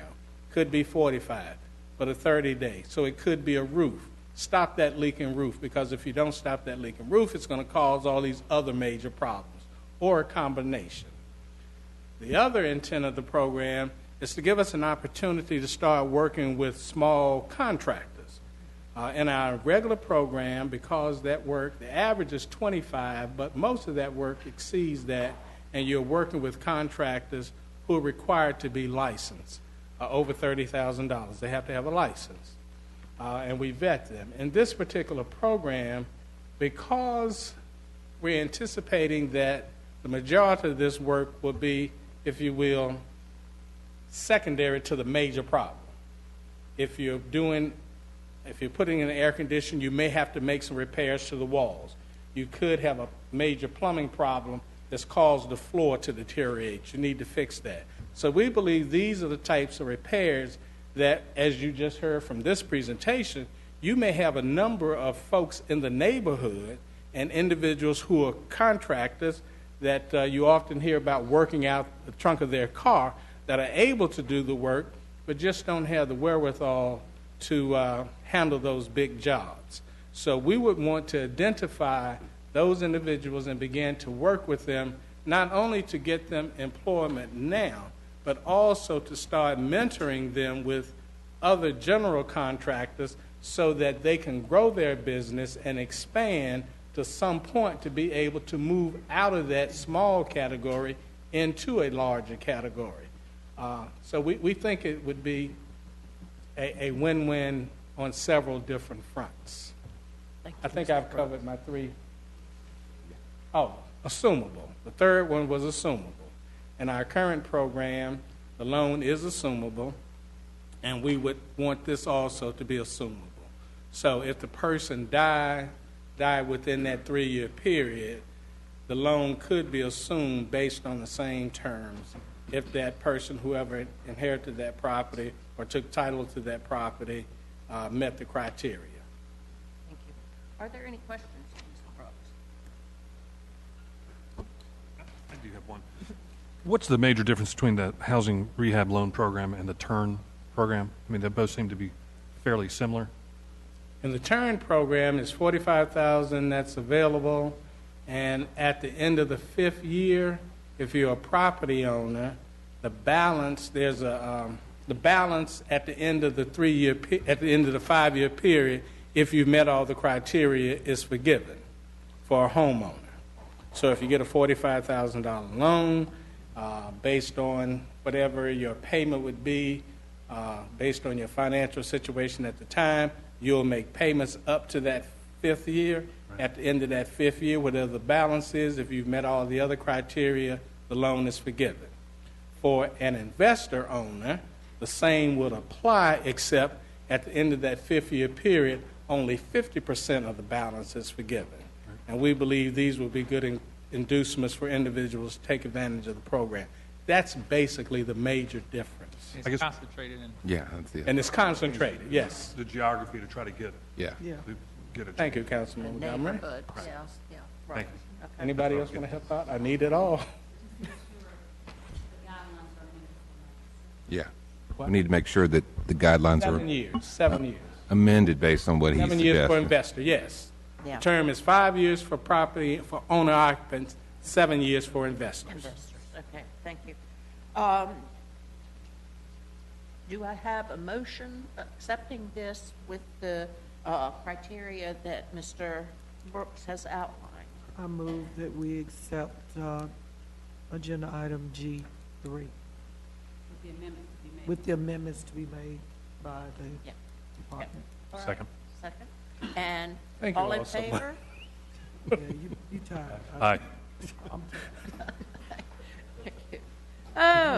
Could be 45, but a 30-day. So it could be a roof. Stop that leaking roof, because if you don't stop that leaking roof, it's going to cause all these other major problems, or a combination. The other intent of the program is to give us an opportunity to start working with small contractors. In our regular program, because that work, the average is 25, but most of that work exceeds that, and you're working with contractors who are required to be licensed, over $30,000. They have to have a license, and we vet them. In this particular program, because we're anticipating that the majority of this work will be, if you will, secondary to the major problem. If you're putting in an air conditioner, you may have to make some repairs to the walls. You could have a major plumbing problem that's caused the floor to deteriorate. You need to fix that. So we believe these are the types of repairs that, as you just heard from this presentation, you may have a number of folks in the neighborhood and individuals who are contractors that you often hear about working out the trunk of their car that are able to do the work but just don't have the wherewithal to handle those big jobs. So we would want to identify those individuals and begin to work with them, not only to get them employment now, but also to start mentoring them with other general contractors so that they can grow their business and expand to some point to be able to move out of that small category into a larger category. So we think it would be a win-win on several different fronts. I think I've covered my three. Oh, assumable. The third one was assumable. In our current program, the loan is assumable, and we would want this also to be assumable. So if the person died within that 3-year period, the loan could be assumed based on the same terms if that person, whoever inherited that property or took title to that property, met the criteria. Thank you. Are there any questions, Mr. Brooks? I do have one. What's the major difference between the housing rehab loan program and the TURN program? I mean, they both seem to be fairly similar. And the TURN program is $45,000 that's available, and at the end of the 5th year, if you're a property owner, the balance the balance at the end of the 5-year period, if you met all the criteria, is forgiven for a homeowner. So if you get a $45,000 loan, based on whatever your payment would be, based on your financial situation at the time, you'll make payments up to that 5th year. Right. At the end of that 5th year, whatever the balance is, if you've met all the other criteria, the loan is forgiven. For an investor owner, the same would apply, except at the end of that 5th year period, only 50% of the balance is forgiven. Right. And we believe these will be good inducements for individuals to take advantage of the program. That's basically the major difference. It's concentrated in. Yeah, that's it. And it's concentrated, yes. The geography to try to get it. Yeah. To get it. Thank you, Councilman Montgomery. Neighborhood, Right. yeah, right. Thank you. Okay. Anybody else want to help out? I need it all. Yeah. What? We need to make sure that the guidelines 7 are years, 7 years. amended based on what he's 7 suggesting. years for investor, yes. Yeah. The term is 5 years for property, for owner occupants, 7 years for investors. Investors, okay, thank you. Do I have a motion accepting this with the criteria that Mr. Brooks has outlined? I move that we accept agenda item G3 with the amendments to be made by the Yeah. department. All right. Second. Second. And Thank you all in all so much. favor? Yeah, you tired. Aye. Thank you.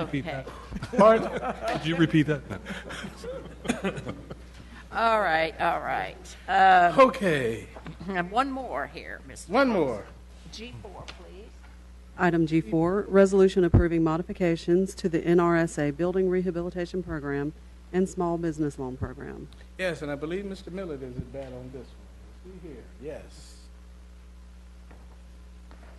Repeat Okay. that. Pardon? Did you repeat that? No. All right, all right. Okay, And one more here, Mr. one more. G4, please. Item G4, resolution approving modifications to the NRSA Building Rehabilitation Program and Small Business Loan Program. Yes, and I believe Mr. Millard is bad on this one. Is he here? Yes.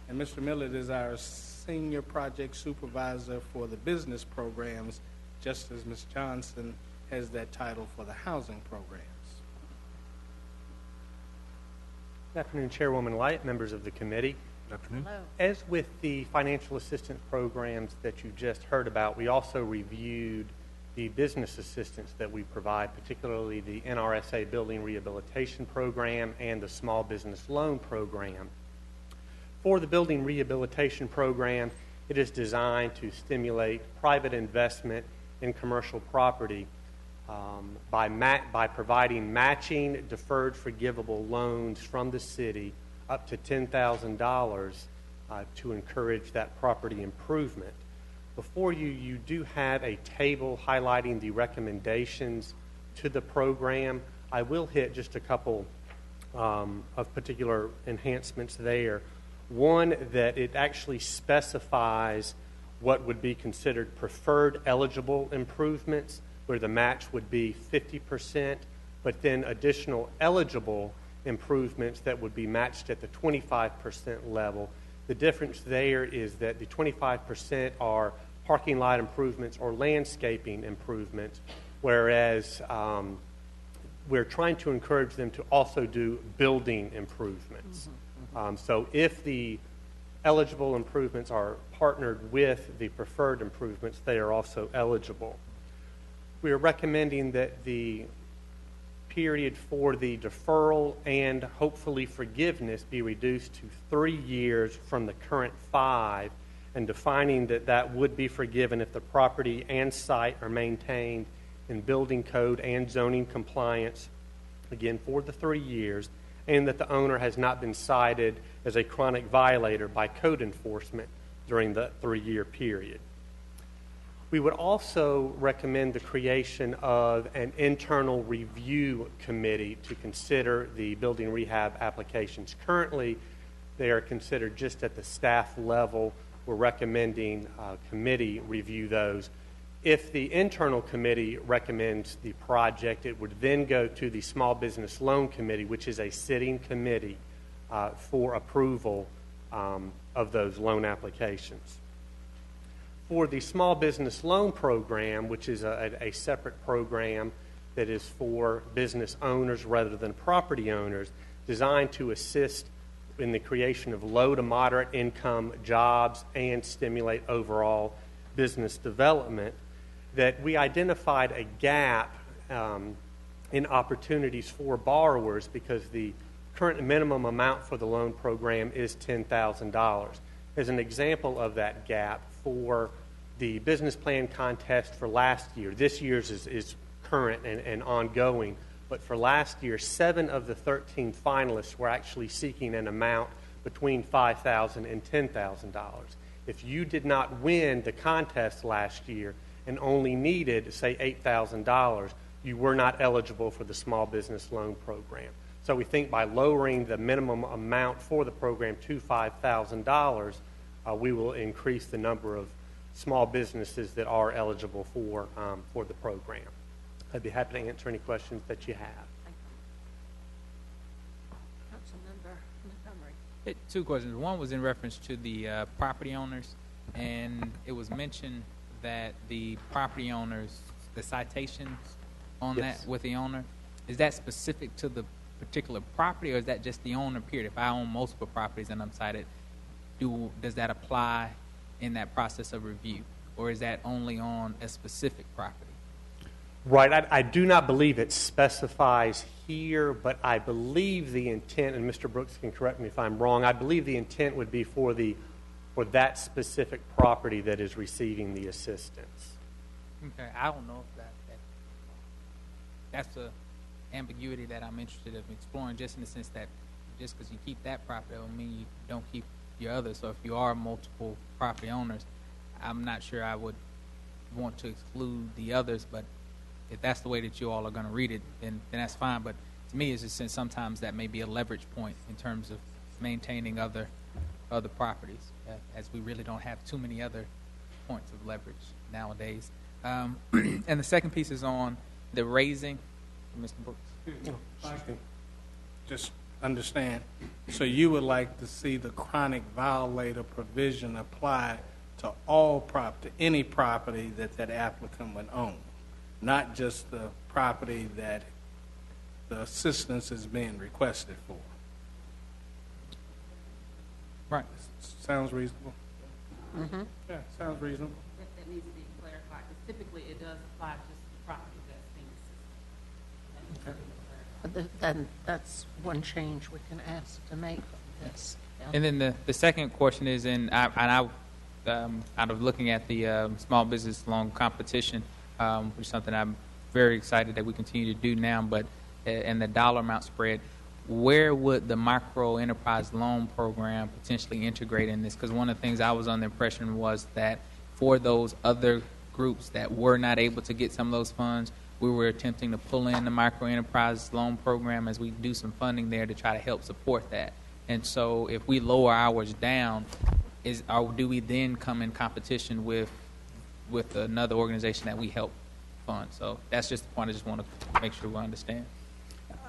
And Mr. Millard is our senior project supervisor for the business programs, just as Ms. Johnson has that title for the housing programs. Good afternoon, Chairwoman Light, members of the committee. Good afternoon. Hello. As with the financial assistance programs that you just heard about, we also reviewed the business assistance that we provide, particularly the NRSA Building Rehabilitation Program and the Small Business Loan Program. For the Building Rehabilitation Program, it is designed to stimulate private investment in commercial property by providing matching deferred forgivable loans from the city up to $10,000 to encourage that property improvement. Before you, you do have a table highlighting the recommendations to the program. I will hit just a couple of particular enhancements there. One, that it actually specifies what would be considered preferred eligible improvements, where the match would be 50%, but then additional eligible improvements that would be matched at the 25% level. The difference there is that the 25% are parking lot improvements or landscaping improvements, whereas we're trying to encourage them to also do building improvements. So if the eligible improvements are partnered with the preferred improvements, they are also eligible. We are recommending that the period for the deferral and hopefully forgiveness be reduced to 3 years from the current 5, and defining that that would be forgiven if the property and site are maintained in building code and zoning compliance, again for the 3 years, and that the owner has not been cited as a chronic violator by code enforcement during the 3-year period. We would also recommend the creation of an internal review committee to consider the building rehab applications. Currently, they are considered just at the staff level. We're recommending a committee review those. If the internal committee recommends the project, it would then go to the Small Business Loan Committee, which is a sitting committee for approval of those loan applications. For the Small Business Loan Program, which is a separate program that is for business owners rather than property owners, designed to assist in the creation of low to moderate income jobs and stimulate overall business development, that we identified a gap in opportunities for borrowers because the current minimum amount for the loan program is $10,000. As an example of that gap, for the business plan contest for last year, this year's is current and ongoing, but for last year, 7 of the 13 finalists were actually seeking an amount between $5,000 and $10,000. If you did not win the contest last year and only needed, say, $8,000, you were not eligible for the Small Business Loan Program. So we think by lowering the minimum amount for the program to $5,000, we will increase the number of small businesses that are eligible for the program. I'd be happy to answer any questions that you have. Councilmember Montgomery. 2 questions. One was in reference to the property owners, and it was mentioned that the property owners, the citations on Yes. that with the owner, is that specific to the particular property, or is that just the owner period? If I own multiple properties and I'm cited, does that apply in that process of review, or is that only on a specific property? Right. I do not believe it specifies here, but I believe the intent, and Mr. Brooks can correct me if I'm wrong, I believe the intent would be for that specific property that is receiving the assistance. Okay, I don't know if that's a ambiguity that I'm interested in exploring, just in the sense that just because you keep that property doesn't mean you don't keep your others. So if you are multiple property owners, I'm not sure I would want to exclude the others, but if that's the way that you all are going to read it, then that's fine. But to me, it's just since sometimes that may be a leverage point in terms of maintaining other properties, as we really don't have too many other points of leverage nowadays. And the second piece is on the raising. Mr. Brooks. I can just understand. So you would like to see the chronic violator provision apply to all property, any property that applicant would own, not just the property that the assistance is being requested for. Right. Sounds reasonable. Mm-hmm. Yeah, sounds reasonable. That needs to be clarified. typically it does apply just to property that's being assisted. Then that's one change we can ask to make on this. Yeah. And then the second question is, out of looking at the small business loan competition, which is something I'm very excited that we continue to do now, but and the dollar amount spread, where would the micro enterprise loan program potentially integrate in this? Because one of the things I was under the impression was that for those other groups that were not able to get some of those funds, we were attempting to pull in the micro enterprise loan program as we do some funding there to try to help support that. And so if we lower ours down, do we then come in competition with another organization that we help fund? So that's just the point I just want to make sure we understand.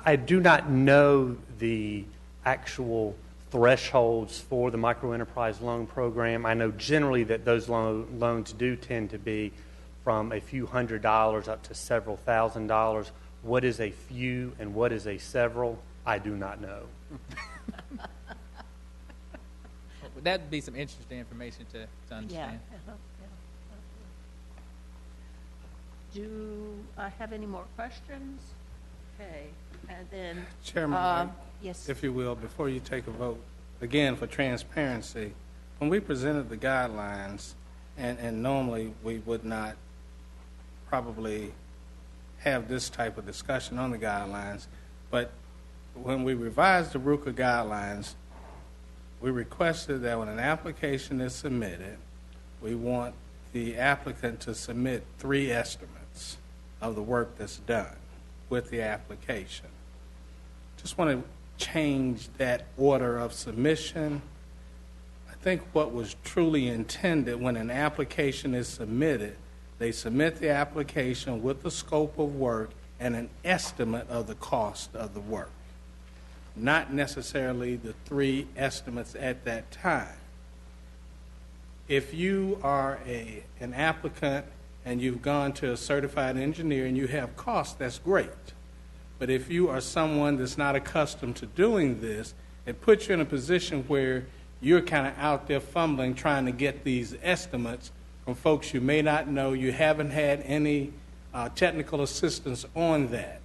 I do not know the actual thresholds for the microenterprise loan program. I know generally that those loans do tend to be from a few $100s up to several $1,000s. What is a few and what is a several, I do not know. That would be some interesting information to understand. Yeah. Do I have any more questions? Okay, and then Chairman, yes, if you will, before you take a vote, again, for transparency, when we presented the guidelines, and normally we would not probably have this type of discussion on the guidelines, but when we revised the RUCA guidelines, we requested that when an application is submitted, we want the applicant to submit 3 estimates of the work that's done with the application. Just want to change that order of submission. I think what was truly intended when an application is submitted, they submit the application with the scope of work and an estimate of the cost of the work, not necessarily the 3 estimates at that time. If you are an applicant and you've gone to a certified engineer and you have costs, that's great. But if you are someone that's not accustomed to doing this, it puts you in a position where you're kind of out there fumbling trying to get these estimates from folks you may not know. You haven't had any technical assistance on that.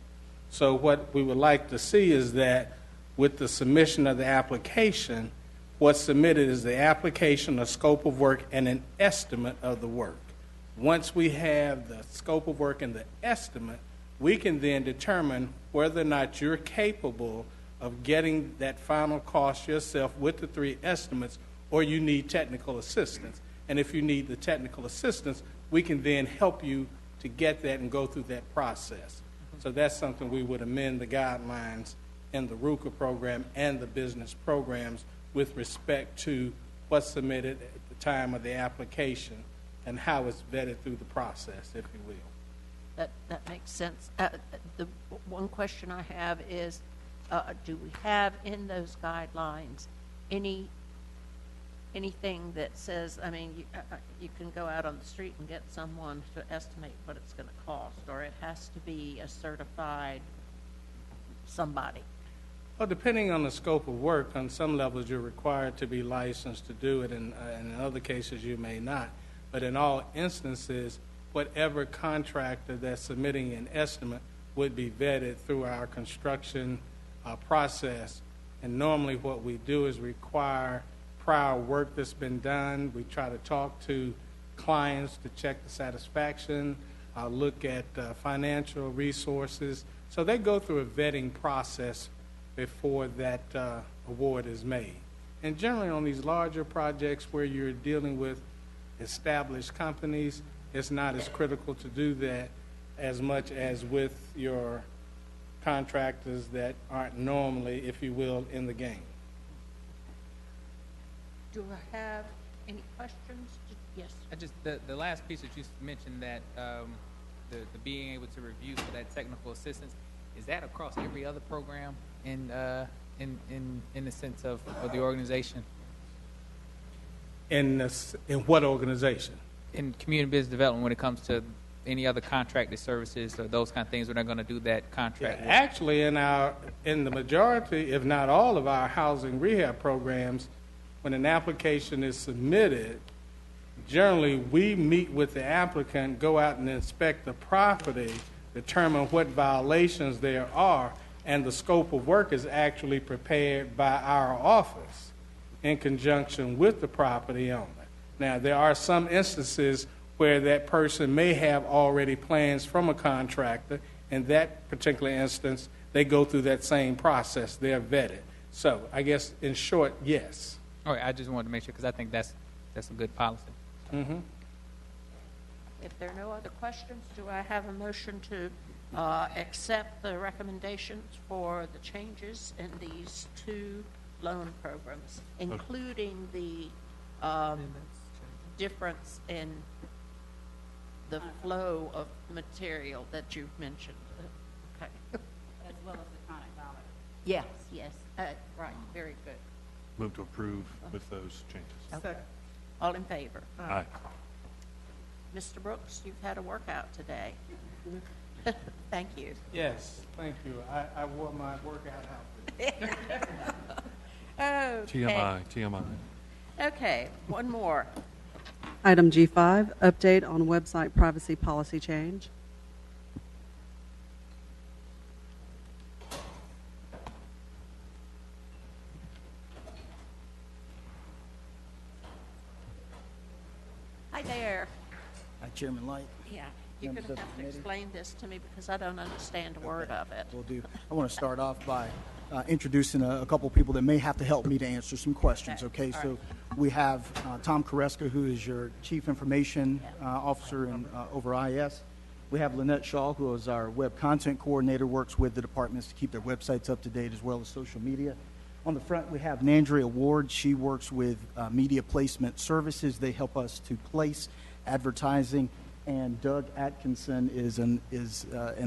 So what we would like to see is that with the submission of the application, what's submitted is the application, a scope of work, and an estimate of the work. Once we have the scope of work and the estimate, we can then determine whether or not you're capable of getting that final cost yourself with the 3 estimates, or you need technical assistance. And if you need the technical assistance, we can then help you to get that and go through that process. So that's something we would amend the guidelines in the RUCA program and the business programs with respect to what's submitted at the time of the application and how it's vetted through the process, if you will. that makes sense. The one question I have is, do we have in those guidelines anything that says, I mean, you can go out on the street and get someone to estimate what it's going to cost, or it has to be a certified somebody? Well, depending on the scope of work, on some levels you're required to be licensed to do it, and in other cases you may not. But in all instances, whatever contractor that's submitting an estimate would be vetted through our construction process. And normally what we do is require prior work that's been done. We try to talk to clients to check the satisfaction, look at financial resources. So they go through a vetting process before that award is made. And generally on these larger projects where you're dealing with established companies, it's not as critical to do that as much as with your contractors that aren't normally, if you will, in the game. Do I have any questions? Yes. The last piece that you mentioned, that the being able to review for that technical assistance, is that across every other program in the sense of the organization? In what organization? In community business development, when it comes to any other contracted services or those kind of things, we're not going to do that contract. Yeah, actually, in the majority, if not all of our housing rehab programs, when an application is submitted, Generally, we meet with the applicant, go out and inspect the property, determine what violations there are, and the scope of work is actually prepared by our office in conjunction with the property owner. Now, there are some instances where that person may have already plans from a contractor. In that particular instance, they go through that same process. They're vetted. So I guess, in short, yes. All right, I just wanted to make sure, because I think that's a good policy. Mm-hmm. If there are no other questions, do I have a motion to accept the recommendations for the changes in these two loan programs, including the difference in the flow of material that you've mentioned? Okay. As well as the chronic valley. Yes, yes. Right, very good. Move to approve with those changes. Okay. All in favor? Aye. Mr. Brooks, you've had a workout today. Thank you. Yes, thank you. I wore my workout outfit. Okay. TMI. Okay, one more. Item G5, update on website privacy policy change. Hi there. Hi, Chairman Light. Yeah, you're going members to of the have to committee. explain this to me because I don't understand a word of it. Will do. I want to start off by introducing a couple of people that may have to help me to answer some questions, okay? So we have Tom Koreska, who is your Chief Information Officer over IS. We have Lynette Shaw, who is our Web Content Coordinator, works with the departments to keep their websites up to date as well as social media. On the front, we have Nandria Ward. She works with Media Placement Services. They help us to place advertising. And Doug Atkinson is an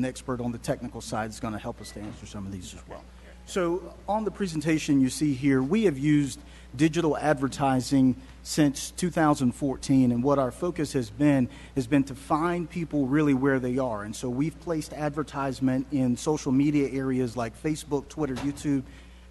expert on the technical side. Is going to help us to answer some of these as well. So on the presentation you see here, we have used digital advertising since 2014, and what our focus has been to find people really where they are. And so we've placed advertisement in social media areas like Facebook, Twitter, YouTube,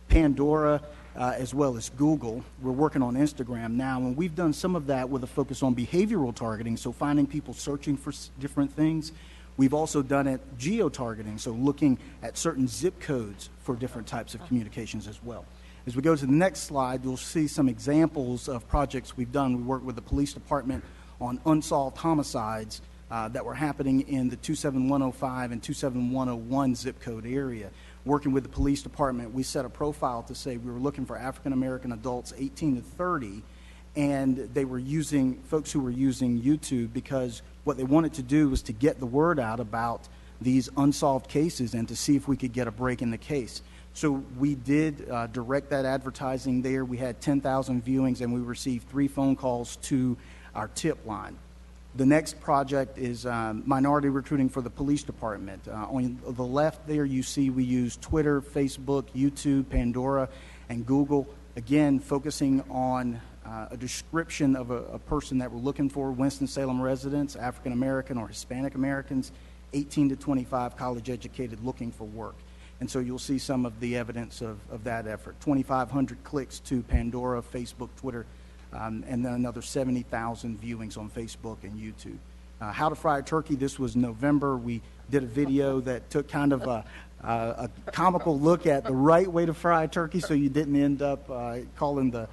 Pandora, as well as Google. We're working on Instagram now, and we've done some of that with a focus on behavioral targeting, so finding people searching for different things. We've also done it geo-targeting, so looking at certain zip codes for different types of communications as well. As we go to the next slide, you'll see some examples of projects we've done. We worked with the police department on unsolved homicides that were happening in the 27105 and 27101 zip code area. Working with the police department, we set a profile to say we were looking for African-American adults 18 to 30, and they were using, folks who were using YouTube, because what they wanted to do was to get the word out about these unsolved cases and to see if we could get a break in the case. So we did direct that advertising there. We had 10,000 viewings, and we received 3 phone calls to our tip line. The next project is minority recruiting for the police department. On the left there, you see we use Twitter, Facebook, YouTube, Pandora, and Google. Again, focusing on a description of a person that we're looking for, Winston-Salem residents, African-American or Hispanic Americans, 18 to 25, college-educated, looking for work. And so you'll see some of the evidence of that effort. 2,500 clicks to Pandora, Facebook, Twitter, and then another 70,000 viewings on Facebook and YouTube. How to fry a turkey, this was November. We did a video that took kind of a comical look at the right way to fry a turkey, so you didn't end up calling the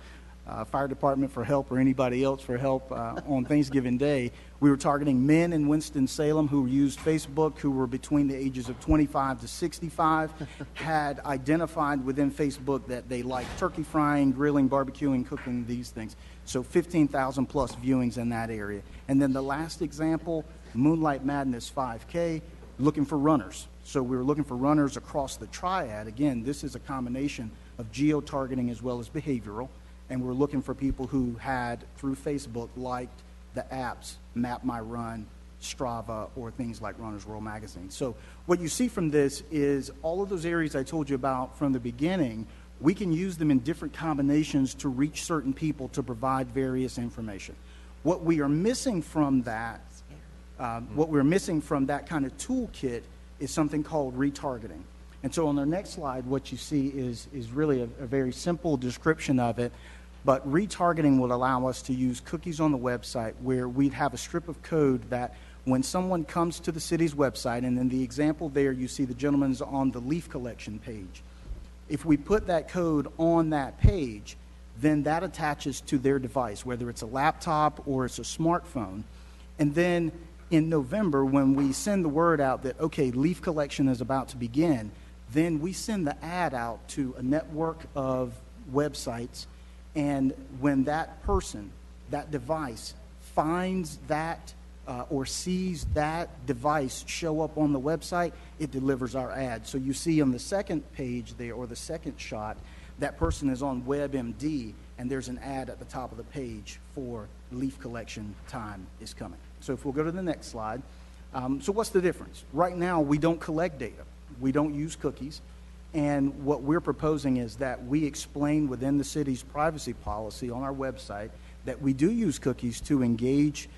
fire department for help or anybody else for help on Thanksgiving Day. We were targeting men in Winston-Salem who used Facebook, who were between the ages of 25 to 65, had identified within Facebook that they liked turkey frying, grilling, barbecuing, cooking, these things. So 15,000 plus viewings in that area. And then the last example, Moonlight Madness 5K, looking for runners. So we were looking for runners across the triad. Again, this is a combination of geo-targeting as well as behavioral. And we're looking for people who had, through Facebook, liked the apps Map My Run, Strava, or things like Runner's World Magazine. So what you see from this is all of those areas I told you about from the beginning, we can use them in different combinations to reach certain people to provide various information. What we are missing from that, kind of toolkit is something called retargeting. And so on the next slide, what you see is really a very simple description of it. But retargeting will allow us to use cookies on the website where we'd have a strip of code that when someone comes to the city's website, and in the example there you see the gentleman's on the leaf collection page. If we put that code on that page, then that attaches to their device, whether it's a laptop or it's a smartphone. And then in November, when we send the word out that, okay, leaf collection is about to begin, then we send the ad out to a network of websites. And when that person, that device, finds that or sees that device show up on the website, it delivers our ad. So you see on the second page there, or the second shot, that person is on WebMD, and there's an ad at the top of the page for leaf collection time is coming. So if we'll go to the next slide. So what's the difference? Right now, we don't collect data. We don't use cookies. And what we're proposing is that we explain within the city's privacy policy on our website that we do use cookies to engage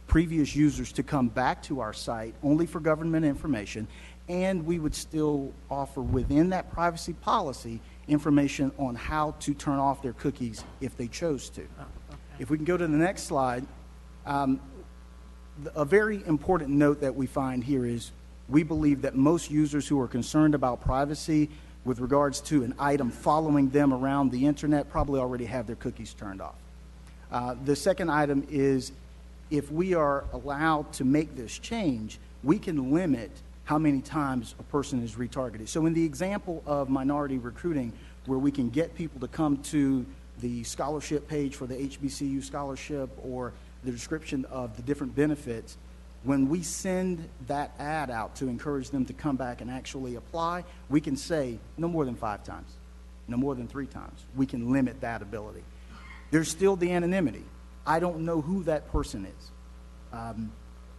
previous users to come back to our site only for government information, and we would still offer within that privacy policy information on how to turn off their cookies if they chose to. If we can go to the next slide, a very important note that we find here is we believe that most users who are concerned about privacy with regards to an item following them around the internet probably already have their cookies turned off. The second item is if we are allowed to make this change, we can limit how many times a person is retargeted. So in the example of minority recruiting, where we can get people to come to the scholarship page for the HBCU scholarship or the description of the different benefits, when we send that ad out to encourage them to come back and actually apply, we can say no more than 5 times, no more than 3 times. We can limit that ability. There's still the anonymity. I don't know who that person is.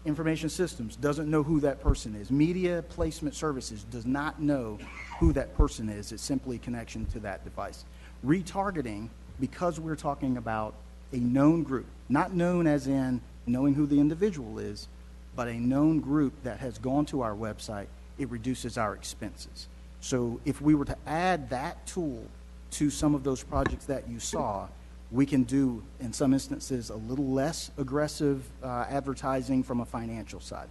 Information systems doesn't know who that person is. Media placement services does not know who that person is. It's simply a connection to that device. Retargeting, because we're talking about a known group, not known as in knowing who the individual is, but a known group that has gone to our website, it reduces our expenses. So if we were to add that tool to some of those projects that you saw, we can do, in some instances, a little less aggressive advertising from a financial side.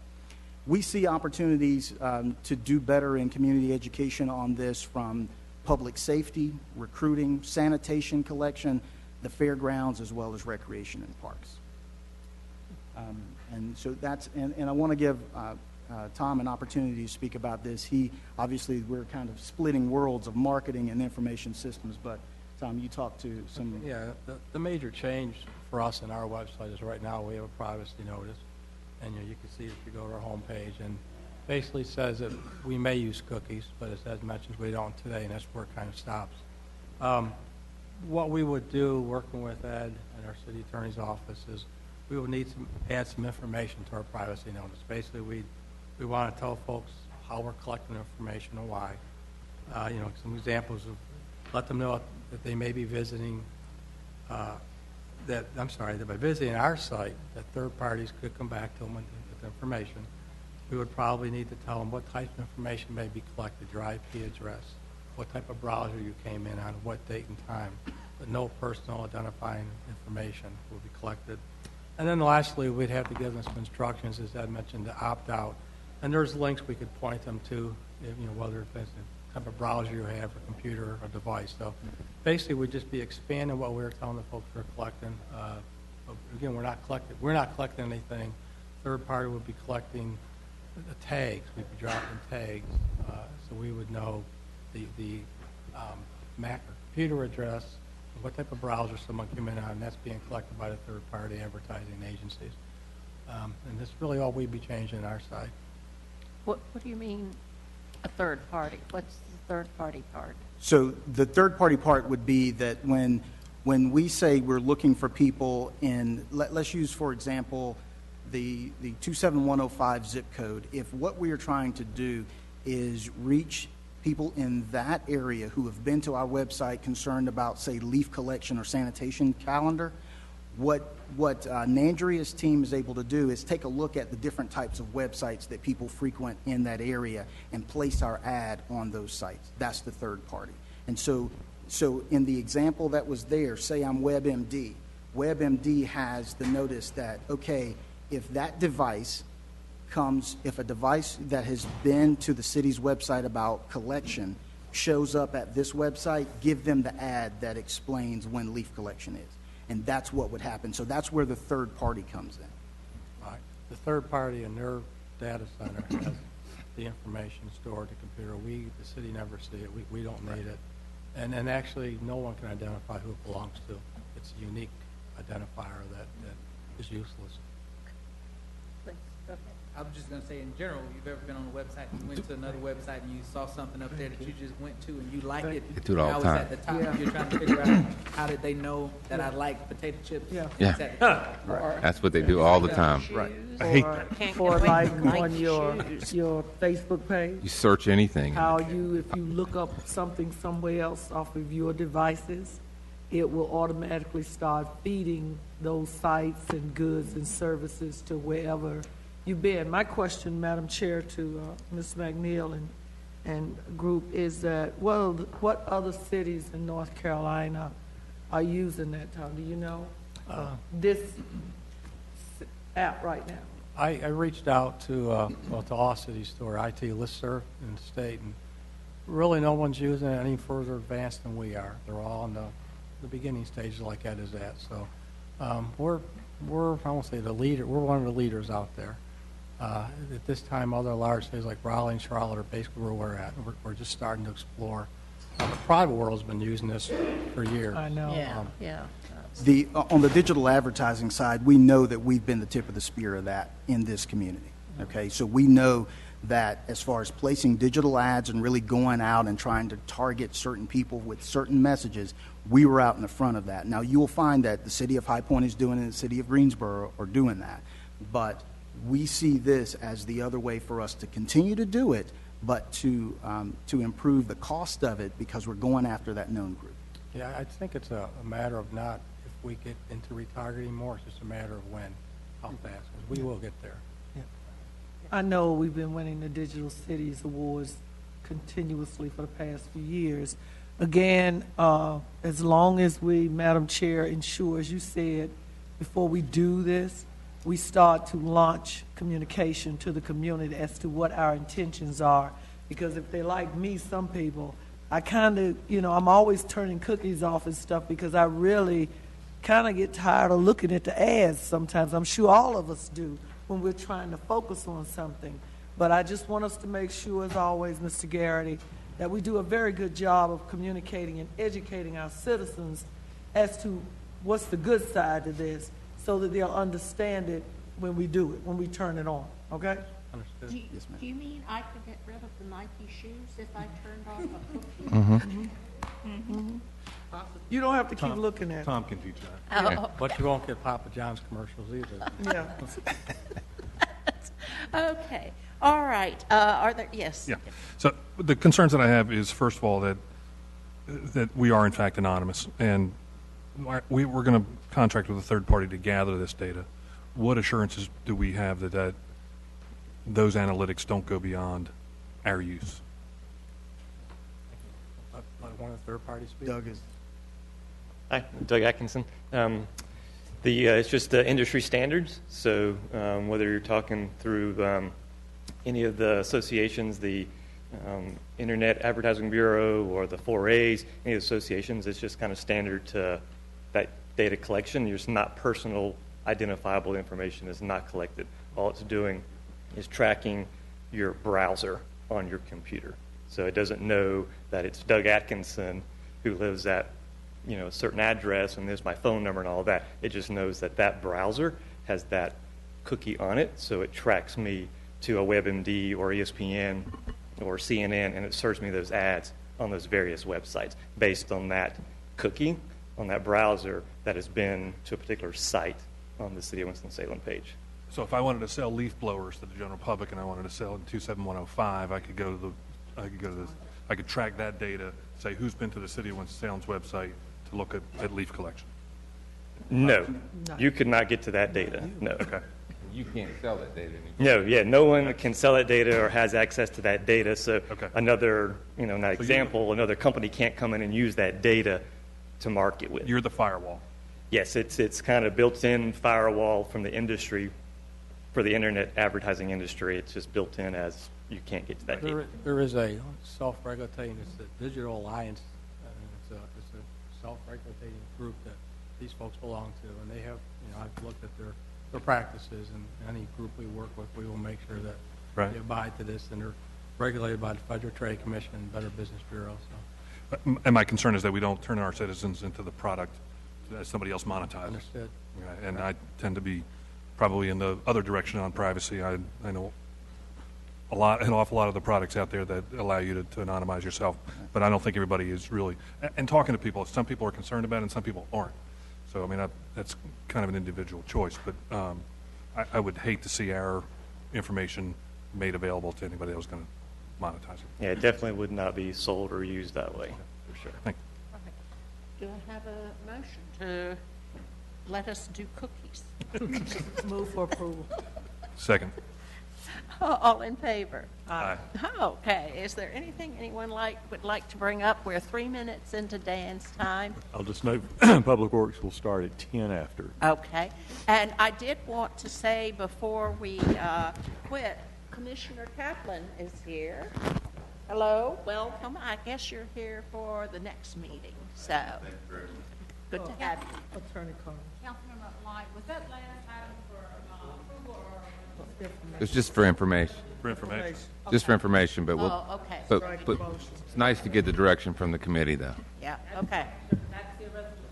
We see opportunities to do better in community education on this from public safety, recruiting, sanitation collection, the fairgrounds, as well as recreation and parks. And so that's, and I want to give Tom an opportunity to speak about this. He, obviously, we're kind of splitting worlds of marketing and information systems, but Tom, you talked to some. Yeah, the major change for us in our website is right now we have a privacy notice, and you can see if you go to our homepage, and basically says that we may use cookies, but as mentioned, we don't today, and that's where it kind of stops. What we would do, working with Ed and our city attorney's office, is we would need to add some information to our privacy notice. Basically, we want to tell folks how we're collecting information and why. Some examples of let them know that they may be visiting, that by visiting our site, that third parties could come back to them with information. We would probably need to tell them what type of information may be collected, your IP address, what type of browser you came in on, what date and time, but no personal identifying information will be collected. And then lastly, we'd have to give them some instructions, as Ed mentioned, to opt out. And there's links we could point them to, whether it's the type of browser you have, or computer or device. So basically, we'd just be expanding what we were telling the folks we're collecting. Again, we're not collecting anything. Third party would be collecting the tags. We'd be dropping tags, so we would know the Mac or computer address, what type of browser someone came in on, and that's being collected by the third-party advertising agencies. And that's really all we'd be changing on our side. What do you mean, a third party? What's the third-party part? So the third-party part would be that when we say we're looking for people in, let's use, for example, the 27105 zip code. If what we are trying to do is reach people in that area who have been to our website concerned about, say, leaf collection or sanitation calendar, what Nandria's team is able to do is take a look at the different types of websites that people frequent in that area and place our ad on those sites. That's the third party. And so So in the example that was there, say I'm WebMD. WebMD has the notice that, okay, if that device if a device that has been to the city's website about collection shows up at this website, give them the ad that explains when leaf collection is. And that's what would happen. So that's where the third party comes in. Right. The third party in their data center has the information stored in the computer. The city never see it. We don't need it. And actually, no one can identify who it belongs to. It's a unique identifier that is useless. I was just going to say, in general, you've ever been on a website, you went to another website and you saw something up there that you just went to and you liked it. They do it all the time. At the top, you're trying to figure out how did they know that I like potato chips. Yeah. It's at the top. That's what they do all the time. Right. I hate that. Or like on your Facebook page. You search anything. How if you look up something somewhere else off of your devices, it will automatically start feeding those sites and goods and services to wherever you've been. My question, Madam Chair, to Ms. McNeil and group is that, well, what other cities in North Carolina are using that, Tom? Do you know this app right now? I reached out to all cities through our IT listserv in the state, and really no one's using it any further advanced than we are. They're all in the beginning stages like Ed is at. So we're I won't say the leader. We're one of the leaders out there. At this time, other large cities like Raleigh and Charlotte are basically where we're at. We're just starting to explore. The private world has been using this for years. I know. Yeah. On the digital advertising side, we know that we've been the tip of the spear of that in this community. Okay, so we know that as far as placing digital ads and really going out and trying to target certain people with certain messages, we were out in the front of that. Now, you will find that the city of High Point is doing it, and the city of Greensboro are doing that. But we see this as the other way for us to continue to do it, but to improve the cost of it because we're going after that known group. Yeah, I think it's a matter of not if we get into retargeting more, it's just a matter of when, how fast, 'cause we will get there. Yeah. I know we've been winning the Digital Cities Awards continuously for the past few years. Again, as long as we, Madam Chair, ensure, as you said, before we do this, we start to launch communication to the community as to what our intentions are. Because if they like me, some people, I kind of, I'm always turning cookies off and stuff because I really kind of get tired of looking at the ads sometimes. I'm sure all of us do when we're trying to focus on something. But I just want us to make sure, as always, Mr. Garrity, that we do a very good job of communicating and educating our citizens as to what's the good side to this, so that they'll understand it when we do it, when we turn it on, okay? Understood. Do you mean I could get rid of the Nike shoes if I turned off a cookie? You don't have to keep looking at it. Tom can teach that. Oh. But you won't get Papa John's commercials either. Yeah. Okay, all right. Are there, yes? Yeah. So the concerns that I have is, first of all, that we are in fact anonymous, and we're going to contract with a third party to gather this data. What assurances do we have that those analytics don't go beyond our use? Let one of the third parties speak. Doug is. Hi, Doug Atkinson. It's just the industry standards. So whether you're talking through any of the associations, the Internet Advertising Bureau or the 4As, any of the associations, it's just kind of standard to that data collection. There's not personal identifiable information is not collected. All it's doing is tracking your browser on your computer. So it doesn't know that it's Doug Atkinson who lives at a certain address and there's my phone number and all that. It just knows that that browser has that cookie on it, so it tracks me to a WebMD or ESPN or CNN, and it serves me those ads on those various websites based on that cookie on that browser that has been to a particular site on the City of Winston-Salem page. So if I wanted to sell leaf blowers to the general public and I wanted to sell in 27105, I could track that data, say who's been to the City of Winston-Salem's website to look at leaf collection. No, you could not get to that data. No. Okay. You can't sell that data anymore. No, yeah, no one can sell that data or has access to that data. So another, not example, another company can't come in and use that data to market with. You're the firewall. Yes, it's kind of built-in firewall from the industry, for the internet advertising industry. It's just built in as you can't get to that data. There is a self-regulating, it's the Digital Alliance, it's a self-regulating group that these folks belong to, and they have, I've looked at their practices, and any group we work with, we will make sure that they abide to this, and they're regulated by the Federal Trade Commission and Better Business Bureau. So. And my concern is that we don't turn our citizens into the product that somebody else monetizes. Understood. Okay, and I tend to be probably in the other direction on privacy. I know an awful lot of the products out there that allow you to anonymize yourself, but I don't think everybody is really. And talking to people, some people are concerned about it and some people aren't. So, I mean, that's kind of an individual choice, but I would hate to see our information made available to anybody that was going to monetize it. Yeah, it definitely would not be sold or used that way, for sure. Thank you. Do I have a motion to let us do cookies? Move for approval. Second. All in favor? Aye. Okay. Is there anything anyone would like to bring up? We're 3 minutes into Dan's time. I'll just note, Public Works will start at 10 after. Okay. And I did want to say before we quit, Commissioner Kaplan is here. Hello, welcome. I guess you're here for the next meeting, so good to have you. Attorney Carter. Councilmember Light, was that last item for approval or? It's just for information. For information. Just for information, but we'll. Oh, okay. But it's nice to get the direction from the committee, though. Yeah, okay. That's the resolution.